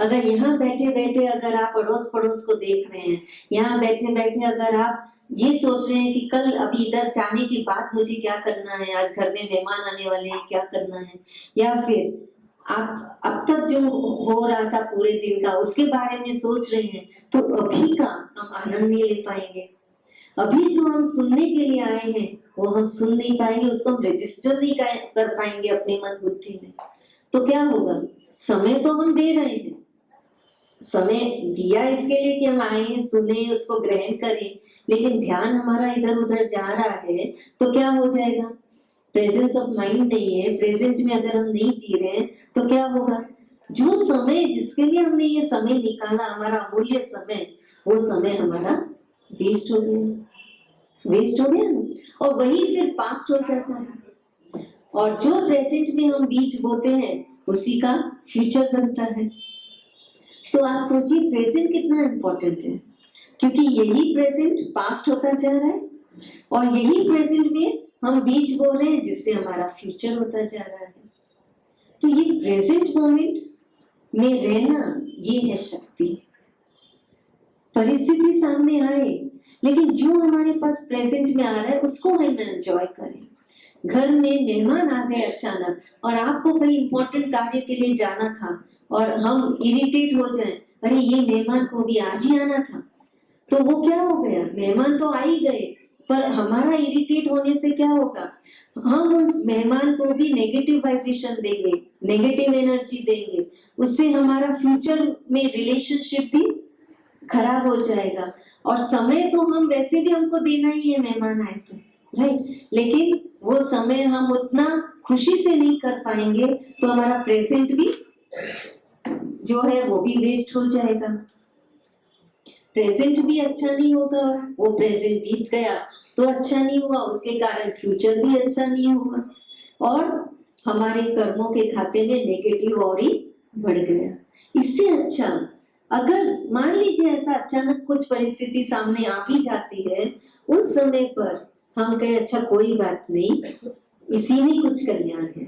अगर यहाँ बैठे बैठे अगर आप अड़ोस पड़ोस को देख रहे हैं, यहाँ बैठे बैठे अगर आप ये सोच रहे हैं कि कल अभी इधर जाने के बाद मुझे क्या करना है, आज घर में मेहमान आने वाले हैं क्या करना है, या फिर आप अब तक जो हो रहा था पूरे दिन का उसके बारे में सोच रहे हैं, तो अभी का हम आनंद नहीं ले पाएंगे। अभी जो हम सुनने के लिए आए हैं वो हम सुन नहीं पाएंगे, उसको हम रजिस्टर नहीं कर पाएंगे अपनी मन बुद्धि में। तो क्या होगा, समय तो हम दे रहे हैं, समय दिया इसके लिए कि हम आए सुने उसको ग्रहण करें, लेकिन ध्यान हमारा इधर उधर जा रहा है तो क्या हो जाएगा, प्रेजेंस ऑफ माइंड नहीं है, प्रेजेंट में अगर हम नहीं जी रहे हैं तो क्या होगा, जो समय जिसके लिए हमने ये समय निकाला, हमारा अमूल्य समय, वो समय हमारा वेस्ट हो गया, वेस्ट हो गया ना, और वही फिर पास्ट हो जाता है, और जो प्रेजेंट में हम बीज बोते हैं उसी का फ्यूचर बनता है। तो आप सोचिए प्रेजेंट कितना इम्पोर्टेंट है, क्योंकि यही प्रेजेंट पास्ट होता जा रहा है और यही प्रेजेंट में हम बीज बो रहे हैं जिससे हमारा फ्यूचर होता जा रहा है। तो ये प्रेजेंट मोमेंट में रहना, ये है शक्ति। परिस्थिति सामने आए लेकिन जो हमारे पास प्रेजेंट में आ रहा है उसको हम एंजॉय करें। घर में मेहमान आ गए अचानक और आपको कोई इंपॉर्टेंट कार्य के लिए जाना था और हम इरिटेट हो जाएं, अरे ये मेहमान को भी आज ही आना था, तो वो क्या हो गया, मेहमान तो आ ही गए, पर हमारा इरिटेट होने से क्या होगा, हम उस मेहमान को भी नेगेटिव वाइब्रेशन देंगे, नेगेटिव एनर्जी देंगे, उससे हमारा फ्यूचर में रिलेशनशिप भी खराब हो जाएगा। और समय तो हम वैसे भी हमको देना ही है मेहमान आए तो, राइट, लेकिन वो समय हम उतना खुशी से नहीं कर पाएंगे तो हमारा प्रेजेंट भी जो है वो भी वेस्ट हो जाएगा, प्रेजेंट भी अच्छा नहीं होगा, वो प्रेजेंट बीत गया तो अच्छा नहीं हुआ, उसके कारण फ्यूचर भी अच्छा नहीं होगा और हमारे कर्मों के खाते में नेगेटिव और ही बढ़ गया। इससे अच्छा अगर मान लीजिए ऐसा अचानक कुछ परिस्थिति सामने आ भी जाती है, उस समय पर हम कहें अच्छा कोई बात नहीं, इसी में कुछ कल्याण है,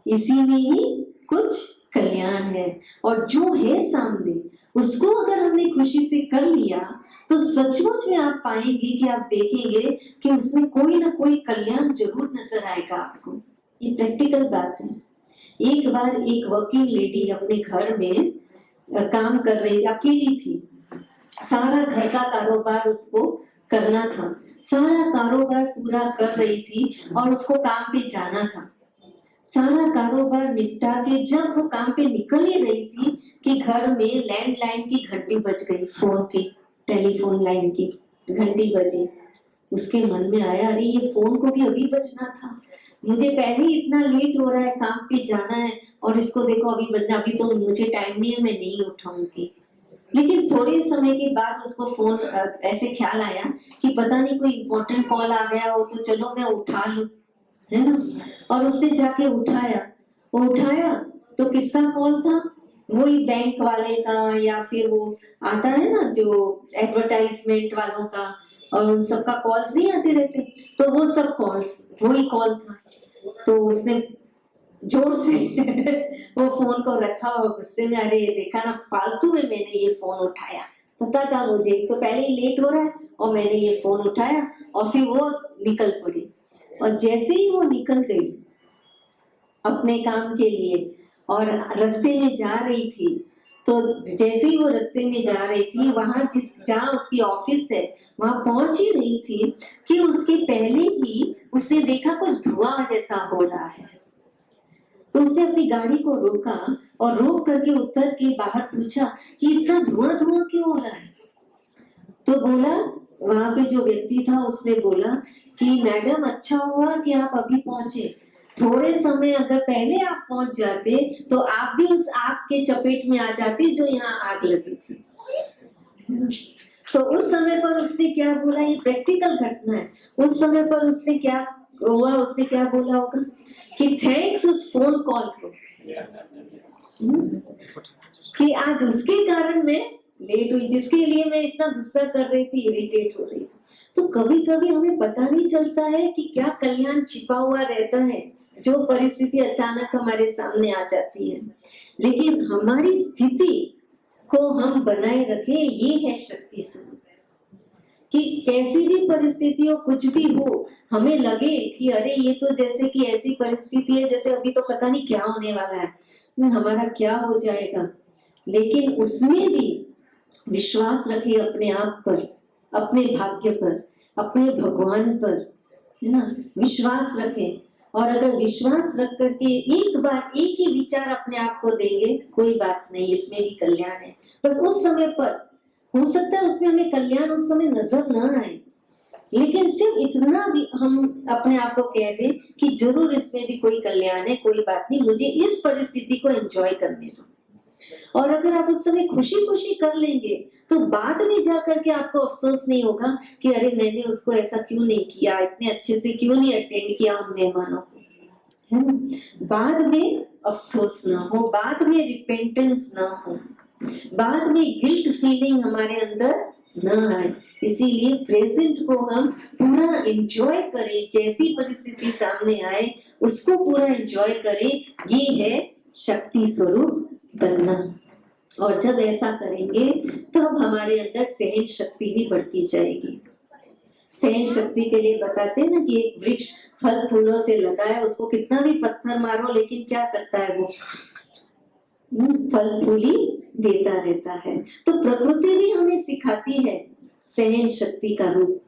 इसी में ही कुछ कल्याण है, और जो है सामने उसको अगर हमने खुशी से कर लिया तो सचमुच में आप पाएंगे कि आप देखेंगे कि उसमें कोई ना कोई कल्याण जरूर नजर आएगा आपको। ये प्रैक्टिकल बात है। एक बार एक वर्किंग लेडी अपने घर में काम कर रही, अकेली थी, सारा घर का कारोबार उसको करना था, सारा कारोबार पूरा कर रही थी और उसको काम पे जाना था। सारा कारोबार निपटा के जब वो काम पे निकल ही रही थी कि घर में लैंडलाइन की घंटी बज गई, फोन की, टेलीफोन लाइन की घंटी बजी। उसके मन में आया अरे ये फोन को भी अभी बजना था, मुझे पहले ही इतना लेट हो रहा है, काम पे जाना है और इसको देखो अभी बजना, अभी तो मुझे टाइम नहीं है, मैं नहीं उठाऊंगी। लेकिन थोड़े समय के बाद उसको फोन ऐसे ख्याल आया कि पता नहीं कोई इम्पोर्टेंट कॉल आ गया हो तो चलो मैं उठा लूं, है ना, और उसने जाके उठाया। वो उठाया तो किसका कॉल था, वही बैंक वाले का, या फिर वो आता है ना जो एडवर्टाइजमेंट वालों का, और उन सबका कॉल्स नहीं आते रहते, तो वो सब कॉल्स वही कॉल था। तो उसने जोर से वो फोन को रखा और गुस्से में, अरे देखा ना फालतू में मैंने ये फोन उठाया, पता था मुझे तो पहले ही लेट हो रहा है और मैंने ये फोन उठाया, और फिर वो निकल पड़ी। और जैसे ही वो निकल गई अपने काम के लिए और रास्ते में जा रही थी, तो जैसे ही वो रास्ते में जा रही थी वहां जहाँ उसकी ऑफिस है वहां पहुंच ही रही थी कि उसके पहले ही उसने देखा कुछ धुआं जैसा हो रहा है। तो उसने अपनी गाड़ी को रोका और रोक करके उतर के बाहर पूछा कि इतना धुआं धुआं क्यों हो रहा है। तो बोला, वहां पे जो व्यक्ति था उसने बोला कि मैडम अच्छा हुआ कि आप अभी पहुंचे, थोड़े समय अगर पहले आप पहुंच जाते तो आप भी उस आग के चपेट में आ जाते जो यहाँ आग लगी थी। तो उस समय पर उसने क्या बोला, ये प्रैक्टिकल घटना है, उस समय पर उसने क्या हुआ, उसने क्या बोला होगा कि थैंक्स उस फोन कॉल को, कि आज उसके कारण मैं लेट हुई, जिसके लिए मैं इतना गुस्सा कर रही थी, इरिटेट हो रही थी। तो कभी कभी हमें पता नहीं चलता है कि क्या कल्याण छिपा हुआ रहता है जो परिस्थिति अचानक हमारे सामने आ जाती है, लेकिन हमारी स्थिति को हम बनाए रखें, ये है शक्ति स्वरूप। कि कैसी भी परिस्थिति हो, कुछ भी हो, हमें लगे कि अरे ये तो जैसे कि ऐसी परिस्थिति है जैसे अभी तो पता नहीं क्या होने वाला है, हमारा क्या हो जाएगा, लेकिन उसमें भी विश्वास रखिए अपने आप पर, अपने भाग्य पर, अपने भगवान पर, है ना, विश्वास रखें। और अगर विश्वास रख करके एक बार एक ही विचार अपने आप को देंगे, कोई बात नहीं, इसमें भी कल्याण है। बस उस समय पर हो सकता है उसमें हमें कल्याण उस समय नजर ना आए, लेकिन सिर्फ इतना भी हम अपने आप को कह दें कि जरूर इसमें भी कोई कल्याण है, कोई बात नहीं, मुझे इस परिस्थिति को एंजॉय करने दो। और अगर आप उस समय खुशी खुशी कर लेंगे तो बाद में जाकर के आपको अफसोस नहीं होगा कि अरे मैंने उसको ऐसा क्यों नहीं किया, इतने अच्छे से क्यों नहीं अटेंड किया उन मेहमानों को, है ना। बाद में अफसोस ना हो, बाद में रिपेंटेंस ना हो, बाद में गिल्ट फीलिंग हमारे अंदर न आए। इसीलिए प्रेजेंट को हम पूरा एंजॉय करें, जैसी परिस्थिति सामने आए उसको पूरा एंजॉय करें, ये है शक्ति स्वरूप बनना। और जब ऐसा करेंगे तब हमारे अंदर सहन शक्ति भी बढ़ती जाएगी। सहन शक्ति के लिए बताते हैं ना कि एक वृक्ष फल फूलों से लगा है, उसको कितना भी पत्थर मारो लेकिन क्या करता है वो, फल फूली देता रहता है। तो प्रकृति भी हमें सिखाती है सहन शक्ति का रूप।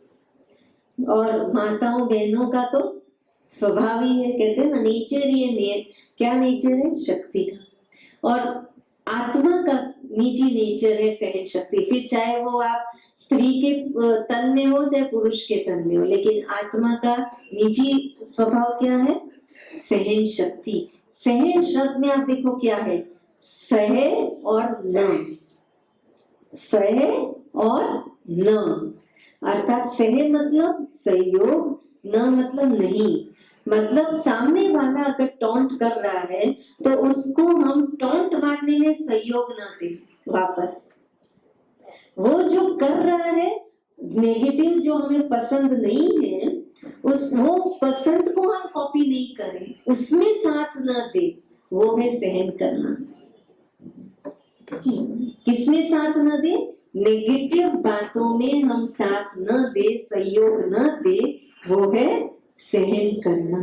और माताओं बहनों का तो स्वभाव ही है, कहते हैं ना नेचर ही है, क्या नेचर है, शक्ति का। और आत्मा का निजी नेचर है सहन शक्ति। फिर चाहे वो आप स्त्री के तन में हो चाहे पुरुष के तन में हो, लेकिन आत्मा का निजी स्वभाव क्या है, सहन शक्ति। सहन शब्द में आप देखो क्या है, सह और न, सह और न, अर्थात सह मतलब सहयोग, न मतलब नहीं। मतलब सामने वाला अगर टॉन्ट कर रहा है तो उसको हम टॉन्ट मारने में सहयोग न दें वापस। वो जो कर रहा है नेगेटिव, जो हमें पसंद नहीं है, वो पसंद को हम कॉपी नहीं करें, उसमें साथ न दे, वो है सहन करना। किसमें साथ न दे, नेगेटिव बातों में हम साथ न दे, सहयोग न दे, वो है सहन करना।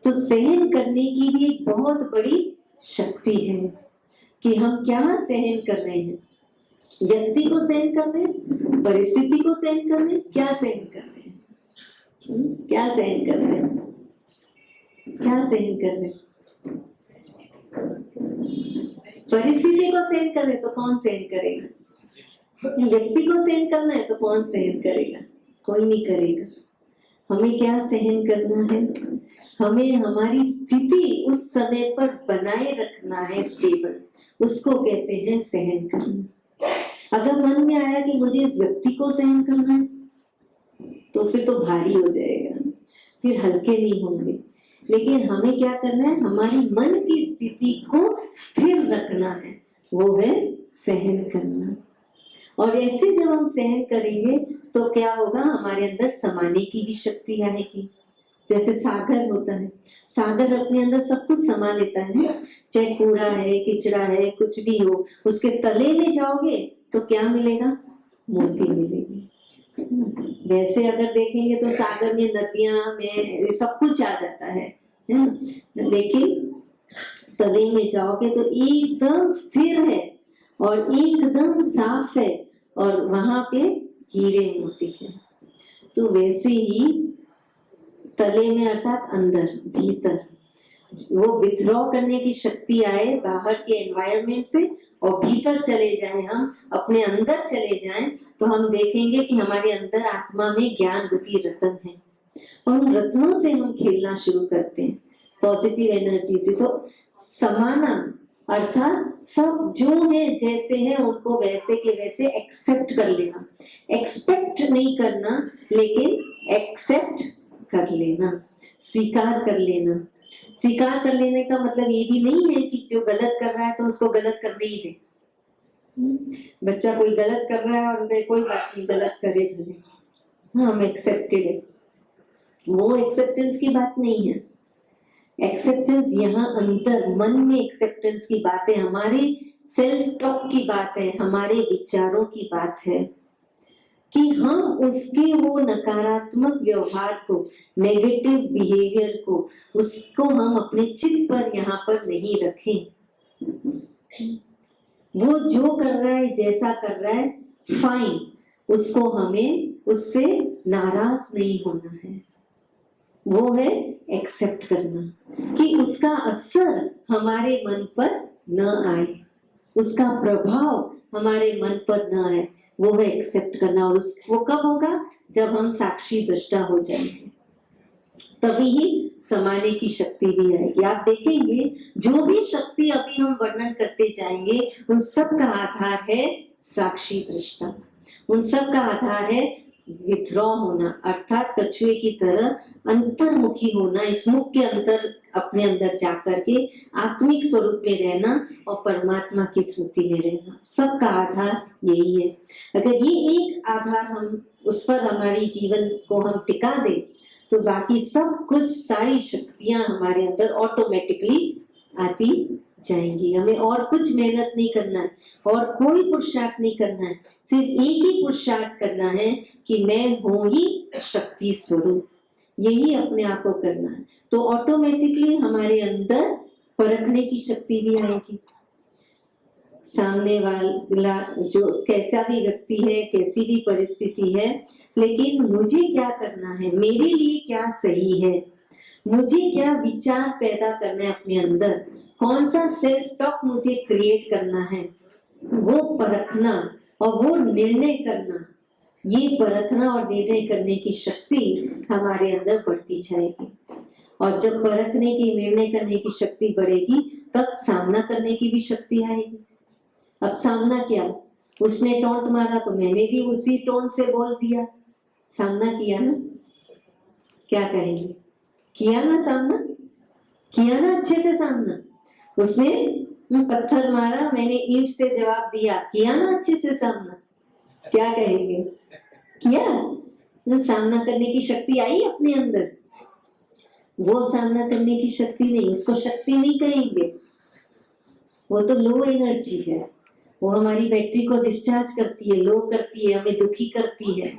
तो सहन करने की भी एक बहुत बड़ी शक्ति है कि हम क्या सहन कर रहे हैं, व्यक्ति को सहन कर रहे हैं, परिस्थिति को सहन कर रहे हैं, क्या सहन कर रहे हैं, क्या सहन कर रहे हैं, क्या सहन कर रहे हैं। परिस्थिति को सहन कर रहे तो कौन सहन करेगा, व्यक्ति को सहन करना है तो कौन सहन करेगा, कोई नहीं करेगा। हमें क्या सहन करना है, हमें हमारी स्थिति उस समय पर बनाए रखना है स्टेबल, उसको कहते हैं सहन करना। अगर मन में आया कि मुझे इस व्यक्ति को सहन करना है तो फिर तो भारी हो जाएगा, फिर हल्के नहीं होंगे। लेकिन हमें क्या करना है, हमारी मन की स्थिति को स्थिर रखना है, वो है सहन करना। और ऐसे जब हम सहन करेंगे तो क्या होगा, हमारे अंदर समाने की भी शक्ति आएगी। जैसे सागर होता है, सागर अपने अंदर सब कुछ समा लेता है, चाहे कूड़ा है, किचड़ा है, कुछ भी हो, उसके तले में जाओगे तो क्या मिलेगा, मोती मिलेगी। वैसे अगर देखेंगे तो सागर में नदियां में सब कुछ आ जाता है ना, लेकिन तले में जाओगे तो एकदम स्थिर है और एकदम साफ है और वहां पे हीरे मोती है। तो वैसे ही तले में अर्थात अंदर भीतर वो विथड्रॉ करने की शक्ति आए बाहर के एनवायरनमेंट से और भीतर चले जाएं, हम अपने अंदर चले जाएं, तो हम देखेंगे कि हमारे अंदर आत्मा में ज्ञान रूपी रत्न है और उन रत्नों से हम खेलना शुरू करते हैं पॉजिटिव एनर्जी से। तो समाना अर्थात सब जो है जैसे है उनको वैसे के वैसे एक्सेप्ट कर लेना, एक्सपेक्ट नहीं करना लेकिन एक्सेप्ट कर लेना, स्वीकार कर लेना। स्वीकार कर लेने का मतलब ये भी नहीं है कि जो गलत कर रहा है तो उसको गलत करने ही दे। बच्चा कोई गलत कर रहा है और कोई बात नहीं, गलत करे भले, हाँ हम एक्सेप्टेड है, वो एक्सेप्टेंस की बात नहीं है। एक्सेप्टेंस यहाँ अंदर मन में एक्सेप्टेंस की बात है, हमारे सेल्फ टॉक की बात है, हमारे विचारों की बात है कि हम उसके वो नकारात्मक व्यवहार को, नेगेटिव बिहेवियर को, उसको हम अपने चित्त पर यहाँ पर नहीं रखें। वो जो कर रहा है, जैसा कर रहा है, फाइन, उसको हमें उससे नाराज नहीं होना है। वो है एक्सेप्ट करना कि उसका असर हमारे मन पर न आए, उसका प्रभाव हमारे मन पर न आए, वो है एक्सेप्ट करना। और वो कब होगा? जब हम साक्षी दृष्टा हो जाएंगे, तभी ही समाने की शक्ति भी आएगी। आप देखेंगे जो भी शक्ति अभी हम वर्णन करते जाएंगे, उन सब का आधार है साक्षी दृष्टा, उन सब का आधार है विथड्रॉ होना, अर्थात कछुए की तरह अंतर्मुखी होना, इस मुख के अंतर अपने अंदर जाकर के आत्मिक स्वरूप में रहना और परमात्मा की स्मृति में रहना। सबका आधार यही है। अगर ये एक आधार हम उस पर हमारी जीवन को हम टिका दें, तो बाकी सब कुछ, सारी शक्तियां हमारे अंदर ऑटोमेटिकली आती जाएंगी। हमें और कुछ मेहनत नहीं करना है और कोई पुरुषार्थ नहीं करना है, सिर्फ एक ही पुरुषार्थ करना है कि मैं हूं ही शक्ति स्वरूप, यही अपने आप को करना है। तो ऑटोमेटिकली हमारे अंदर परखने की शक्ति भी आएगी। सामने वाला जो कैसा भी व्यक्ति है, कैसी भी परिस्थिति है, लेकिन मुझे क्या करना है, मेरे लिए क्या सही है, मुझे क्या विचार पैदा करना है अपने अंदर, कौन सा सेल्फ टॉक मुझे क्रिएट करना है, वो परखना और वो निर्णय करना, ये परखना और निर्णय करने की शक्ति हमारे अंदर बढ़ती जाएगी। और जब परखने की, निर्णय करने की शक्ति बढ़ेगी, तब सामना करने की भी शक्ति आएगी। अब सामना क्या, उसने टोंट मारा तो मैंने भी उसी टोन से बोल दिया, सामना किया ना। क्या कहेंगे, किया ना सामना, किया ना अच्छे से सामना। उसने पत्थर मारा, मैंने ईंट से जवाब दिया, किया ना अच्छे से सामना। क्या कहेंगे, किया। तो सामना करने की शक्ति आई अपने अंदर। वो सामना करने की शक्ति नहीं, उसको शक्ति नहीं कहेंगे, वो तो लो एनर्जी है। वो हमारी बैटरी को डिस्चार्ज करती है, लो करती है, हमें दुखी करती है,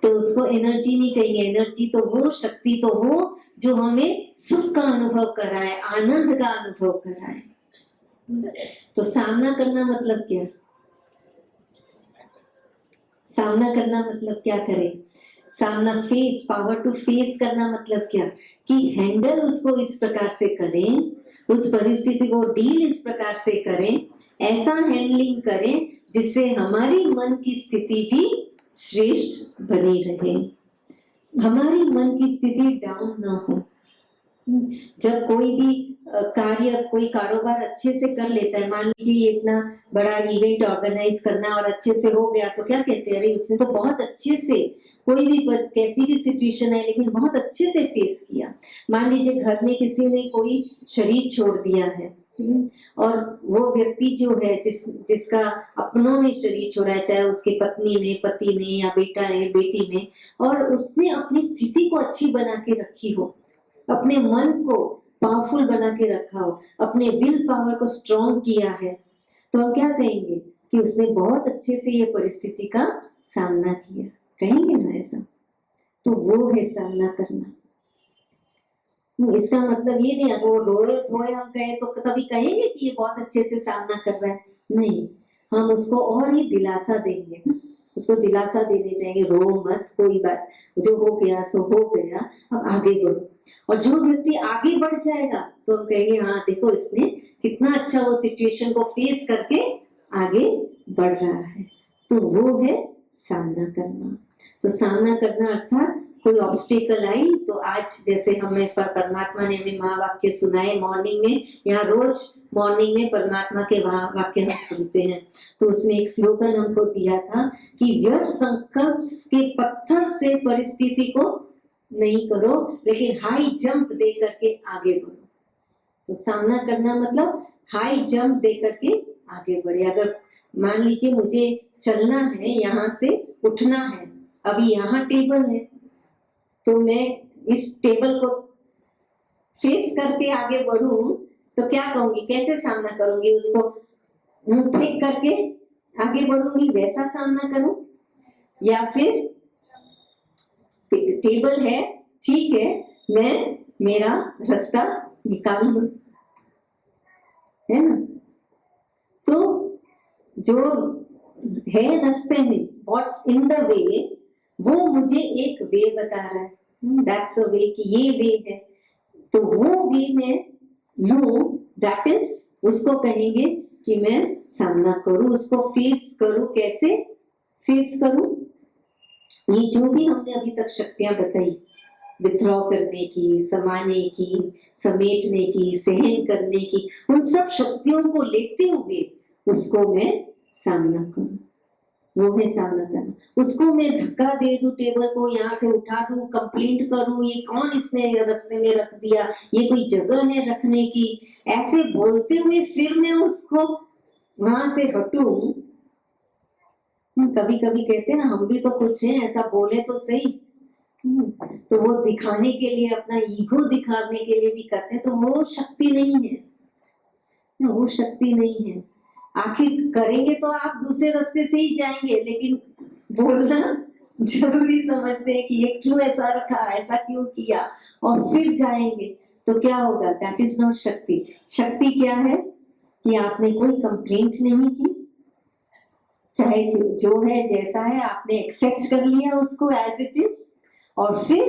तो उसको एनर्जी नहीं कहेंगे। एनर्जी तो वो, शक्ति तो वो जो हमें सुख का अनुभव कराए, आनंद का अनुभव कराए। तो सामना करना मतलब क्या, सामना करना मतलब क्या करें, सामना, फेस, पावर टू फेस करना मतलब क्या, कि हैंडल उसको इस प्रकार से करें, उस परिस्थिति को डील इस प्रकार से करें, ऐसा हैंडलिंग करें जिससे हमारी मन की स्थिति भी श्रेष्ठ बनी रहे, हमारी मन की स्थिति डाउन ना हो। जब कोई भी कार्य, कोई कारोबार अच्छे से कर लेता है, मान लीजिए इतना बड़ा इवेंट ऑर्गेनाइज करना और अच्छे से हो गया, तो क्या कहते हैं, अरे उसने तो बहुत अच्छे से, कोई भी कैसी भी सिचुएशन है लेकिन बहुत अच्छे से फेस किया। मान लीजिए घर में किसी ने कोई शरीर छोड़ दिया है, और वो व्यक्ति जो है जिसका अपनों ने शरीर छोड़ा है, चाहे उसके पत्नी ने, पति ने, या बेटा ने, बेटी ने, और उसने अपनी स्थिति को अच्छी बना के रखी हो, अपने मन को पावरफुल बना के रखा हो, अपने विल पावर को स्ट्रॉन्ग किया है, तो हम क्या कहेंगे कि उसने बहुत अच्छे से ये परिस्थिति का सामना किया, कहेंगे ना ऐसा। तो वो है सामना करना। इसका मतलब ये नहीं वो रोए धोए हम कहे तो कभी कहेंगे कि ये बहुत अच्छे से सामना कर रहा है, नहीं, हम उसको और ही दिलासा देंगे, उसको दिलासा देने जाएंगे, रो मत, कोई बात, जो हो गया सो हो गया, अब आगे बढ़ो। और जो व्यक्ति आगे बढ़ जाएगा तो हम कहेंगे हाँ देखो इसने कितना अच्छा वो सिचुएशन को फेस करके आगे बढ़ रहा है। तो वो है सामना करना। तो सामना करना अर्थात कोई ऑब्स्टेकल आई तो आज जैसे हमें परमात्मा ने हमें महावाक्य सुनाए मॉर्निंग में, यहाँ रोज मॉर्निंग में परमात्मा के वाक्य हम सुनते हैं, तो उसमें एक स्लोगन हमको दिया था कि व्यर्थ संकल्प के पत्थर से परिस्थिति को नहीं करो, लेकिन हाई जंप दे करके आगे बढ़ो। तो सामना करना मतलब हाई जंप दे करके आगे बढ़े। अगर मान लीजिए मुझे चलना है, यहाँ से उठना है, अभी यहाँ टेबल है, तो मैं इस टेबल को फेस करके आगे बढ़ूं तो क्या कहूंगी, कैसे सामना करूंगी उसको? मुंह फेंक करके आगे बढ़ूंगी, वैसा सामना करूं? या फिर टेबल है, ठीक है, मैं मेरा रास्ता निकाल लूं, है ना? तो जो है रास्ते में, व्हाट्स इन द वे, वो मुझे एक वे बता रहा है, दैट्स अ वे, कि ये वे है। तो वो वे में लूं, दैट इज, उसको कहेंगे कि मैं सामना करूं, उसको फेस करूं। कैसे फेस करूं? ये जो भी हमने अभी तक शक्तियां बताई, विथड्रॉ करने की, समाने की, समेटने की, सहन करने की, उन सब शक्तियों को लेते हुए उसको मैं सामना करूं, वो है सामना करना। उसको मैं धक्का दे दूं, टेबल को यहाँ से उठा दूं, कंप्लेंट करूं, ये कौन इसने रास्ते में रख दिया, ये कोई जगह है रखने की, ऐसे बोलते हुए फिर मैं उसको वहां से हटूं। कभी कभी कहते हैं ना, हम भी तो कुछ हैं, ऐसा बोले तो सही। तो वो दिखाने के लिए, अपना ईगो दिखाने के लिए भी करते हैं, तो वो शक्ति नहीं है, वो शक्ति नहीं है। आखिर करेंगे तो आप दूसरे रास्ते से ही जाएंगे, लेकिन बोलना जरूरी समझते हैं कि ये क्यों ऐसा रखा, ऐसा क्यों किया, और फिर जाएंगे तो क्या होगा? दैट इज नॉट शक्ति। शक्ति क्या है? कि आपने कोई कंप्लेंट नहीं की, चाहे जो है जैसा है आपने एक्सेप्ट कर लिया उसको एज इट इज, और फिर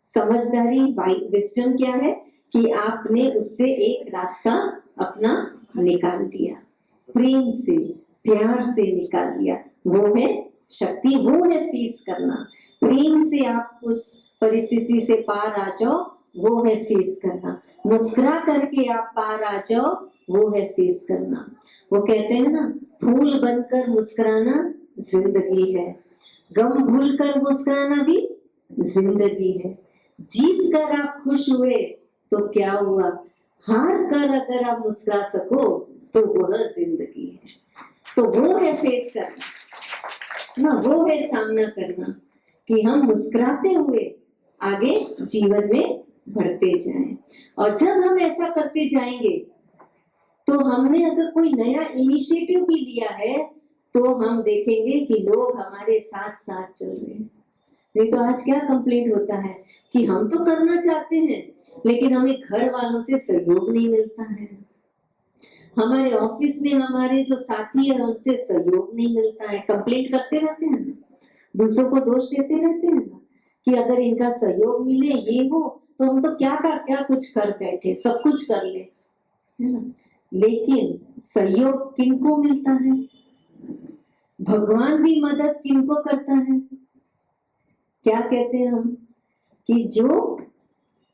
समझदारी, विजडम क्या है कि आपने उससे एक रास्ता अपना निकाल दिया, प्रेम से, प्यार से निकाल दिया। वो है शक्ति, वो है फेस करना। प्रेम से आप उस परिस्थिति से पार आ जाओ, वो है फेस करना। मुस्कुरा करके आप पार आ जाओ, वो है फेस करना। वो कहते हैं ना, फूल बनकर मुस्कुराना जिंदगी है, गम भूल कर मुस्कुराना भी जिंदगी है। जीत कर आप खुश हुए तो क्या हुआ, हार कर अगर आप मुस्कुरा सको तो वह जिंदगी है। तो वो है फेस करना ना, वो है सामना करना, कि हम मुस्कुराते हुए आगे जीवन में बढ़ते जाएं। और जब हम ऐसा करते जाएंगे तो हमने अगर कोई नया इनिशिएटिव भी लिया है तो हम देखेंगे कि लोग हमारे साथ साथ चल रहे हैं। नहीं तो आज क्या कंप्लेंट होता है कि हम तो करना चाहते हैं लेकिन हमें घर वालों से सहयोग नहीं मिलता है, हमारे ऑफिस में हमारे जो साथी है उनसे सहयोग नहीं मिलता है। कंप्लेंट करते रहते हैं ना, दूसरों को दोष देते रहते हैं ना, कि अगर इनका सहयोग मिले, ये हो, तो हम तो क्या कुछ कर बैठे, सब कुछ कर ले, है ना। लेकिन सहयोग किनको मिलता है? भगवान भी मदद किनको करता है? क्या कहते हैं हम कि जो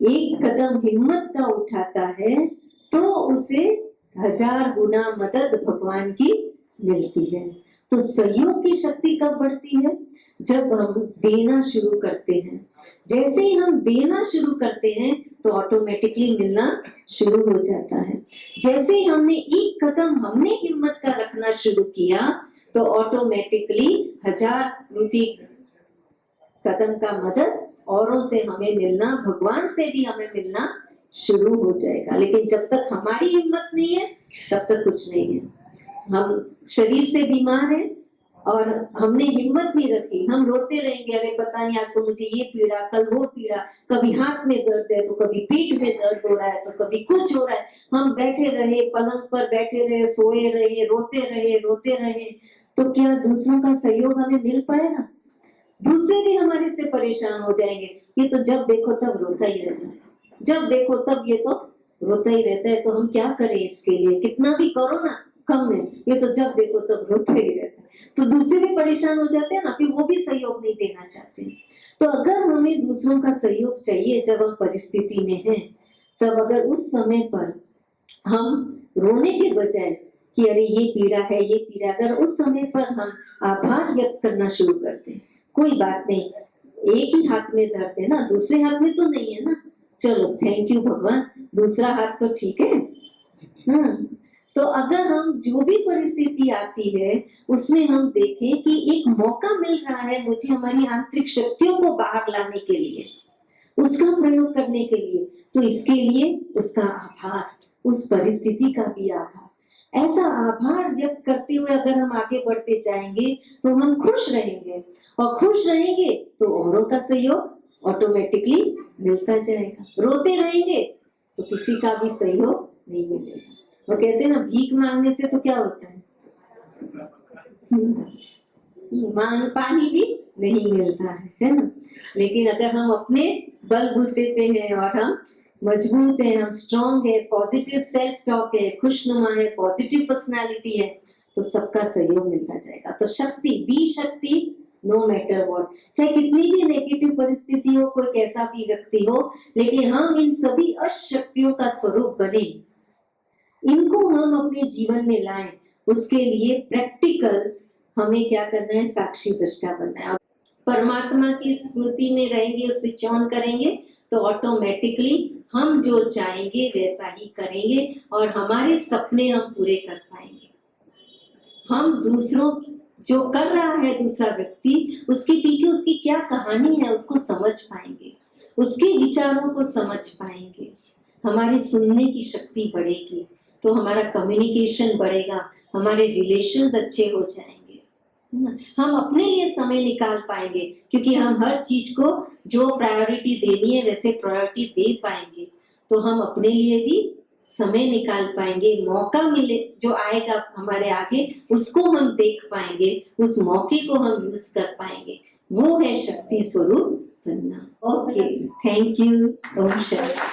एक कदम हिम्मत का उठाता है तो उसे 1000 गुना मदद भगवान की मिलती है। तो सहयोग की शक्ति कब बढ़ती है? जब हम देना शुरू करते हैं। जैसे ही हम देना शुरू करते हैं तो ऑटोमेटिकली मिलना शुरू हो जाता है। जैसे ही हमने एक कदम हमने हिम्मत का रखना शुरू किया तो ऑटोमेटिकली 1000 रुपये कदम का मदद औरों से हमें मिलना, भगवान से भी हमें मिलना शुरू हो जाएगा। लेकिन जब तक हमारी हिम्मत नहीं है तब तक कुछ नहीं है। हम शरीर से बीमार हैं और हमने हिम्मत नहीं रखी, हम रोते रहेंगे, अरे पता नहीं आज तो मुझे ये पीड़ा, कल वो पीड़ा, कभी हाथ में दर्द है तो कभी पीठ में दर्द हो रहा है तो कभी कुछ हो रहा है। हम बैठे रहे, पलंग पर बैठे रहे, सोए रहे, रोते रहे, तो क्या दूसरों का सहयोग हमें मिल पाएगा? दूसरे भी हमारे से परेशान हो जाएंगे। ये तो जब देखो तब रोता ही रहता है, जब देखो तब ये तो रोता ही रहता है, तो हम क्या करें इसके लिए? कितना भी करो ना कम है, ये तो जब देखो तब रोता ही रहता है। तो दूसरे भी परेशान हो जाते हैं ना, फिर वो भी सहयोग नहीं देना चाहते। तो अगर हमें दूसरों का सहयोग चाहिए जब हम परिस्थिति में हैं, तब अगर उस समय पर हम रोने के बजाय कि अरे ये पीड़ा है, ये पीड़ा, अगर उस समय पर हम आभार व्यक्त करना शुरू करते हैं, कोई बात नहीं, एक ही हाथ में दर्द है ना, दूसरे हाथ में तो नहीं है ना, चलो थैंक यू भगवान, दूसरा हाथ तो ठीक है। तो अगर हम जो भी परिस्थिति आती है उसमें हम देखें कि एक मौका मिल रहा है मुझे हमारी आंतरिक शक्तियों को बाहर लाने के लिए, उसका प्रयोग करने के लिए, तो इसके लिए उसका आभार, उस परिस्थिति का भी आभार। ऐसा आभार व्यक्त करते हुए अगर हम आगे बढ़ते जाएंगे तो हम खुश रहेंगे, और खुश रहेंगे तो औरों का सहयोग ऑटोमेटिकली मिलता जाएगा। रोते रहेंगे तो किसी का भी सहयोग नहीं मिलेगा। वो कहते हैं ना, भीख मांगने से तो क्या होता है, पानी भी नहीं मिलता है ना। लेकिन अगर हम अपने बलबूते पे हैं और हम मजबूत हैं, हम स्ट्रांग है, पॉजिटिव सेल्फ टॉक है, खुशनुमा है, पॉजिटिव पर्सनालिटी है, तो सबका सहयोग मिलता जाएगा। तो शक्ति, बी शक्ति, नो मैटर व्हाट, चाहे कितनी भी नेगेटिव परिस्थिति हो, कोई कैसा भी व्यक्ति हो, लेकिन हम इन सभी अशक्तियों का स्वरूप बने, इनको हम अपने जीवन में लाएं। उसके लिए प्रैक्टिकल हमें क्या करना है, साक्षी दृष्टा बनना है। परमात्मा की स्मृति में रहेंगे, स्विच ऑन करेंगे तो ऑटोमेटिकली हम जो चाहेंगे वैसा ही करेंगे, और हमारे सपने हम पूरे कर पाएंगे। हम दूसरों, जो कर रहा है दूसरा व्यक्ति, उसके पीछे उसकी क्या कहानी है उसको समझ पाएंगे, उसके विचारों को समझ पाएंगे, हमारी सुनने की शक्ति बढ़ेगी, तो हमारा कम्युनिकेशन बढ़ेगा, हमारे रिलेशंस अच्छे हो जाएंगे, हम अपने लिए समय निकाल पाएंगे, क्योंकि हम हर चीज को जो प्रायोरिटी देनी है वैसे प्रायोरिटी दे पाएंगे, तो हम अपने लिए भी समय निकाल पाएंगे। मौका मिले जो आएगा हमारे आगे, उसको हम देख पाएंगे, उस मौके को हम यूज कर पाएंगे। वो है शक्ति स्वरूप बनना। Okay, thank you. Om Shanti.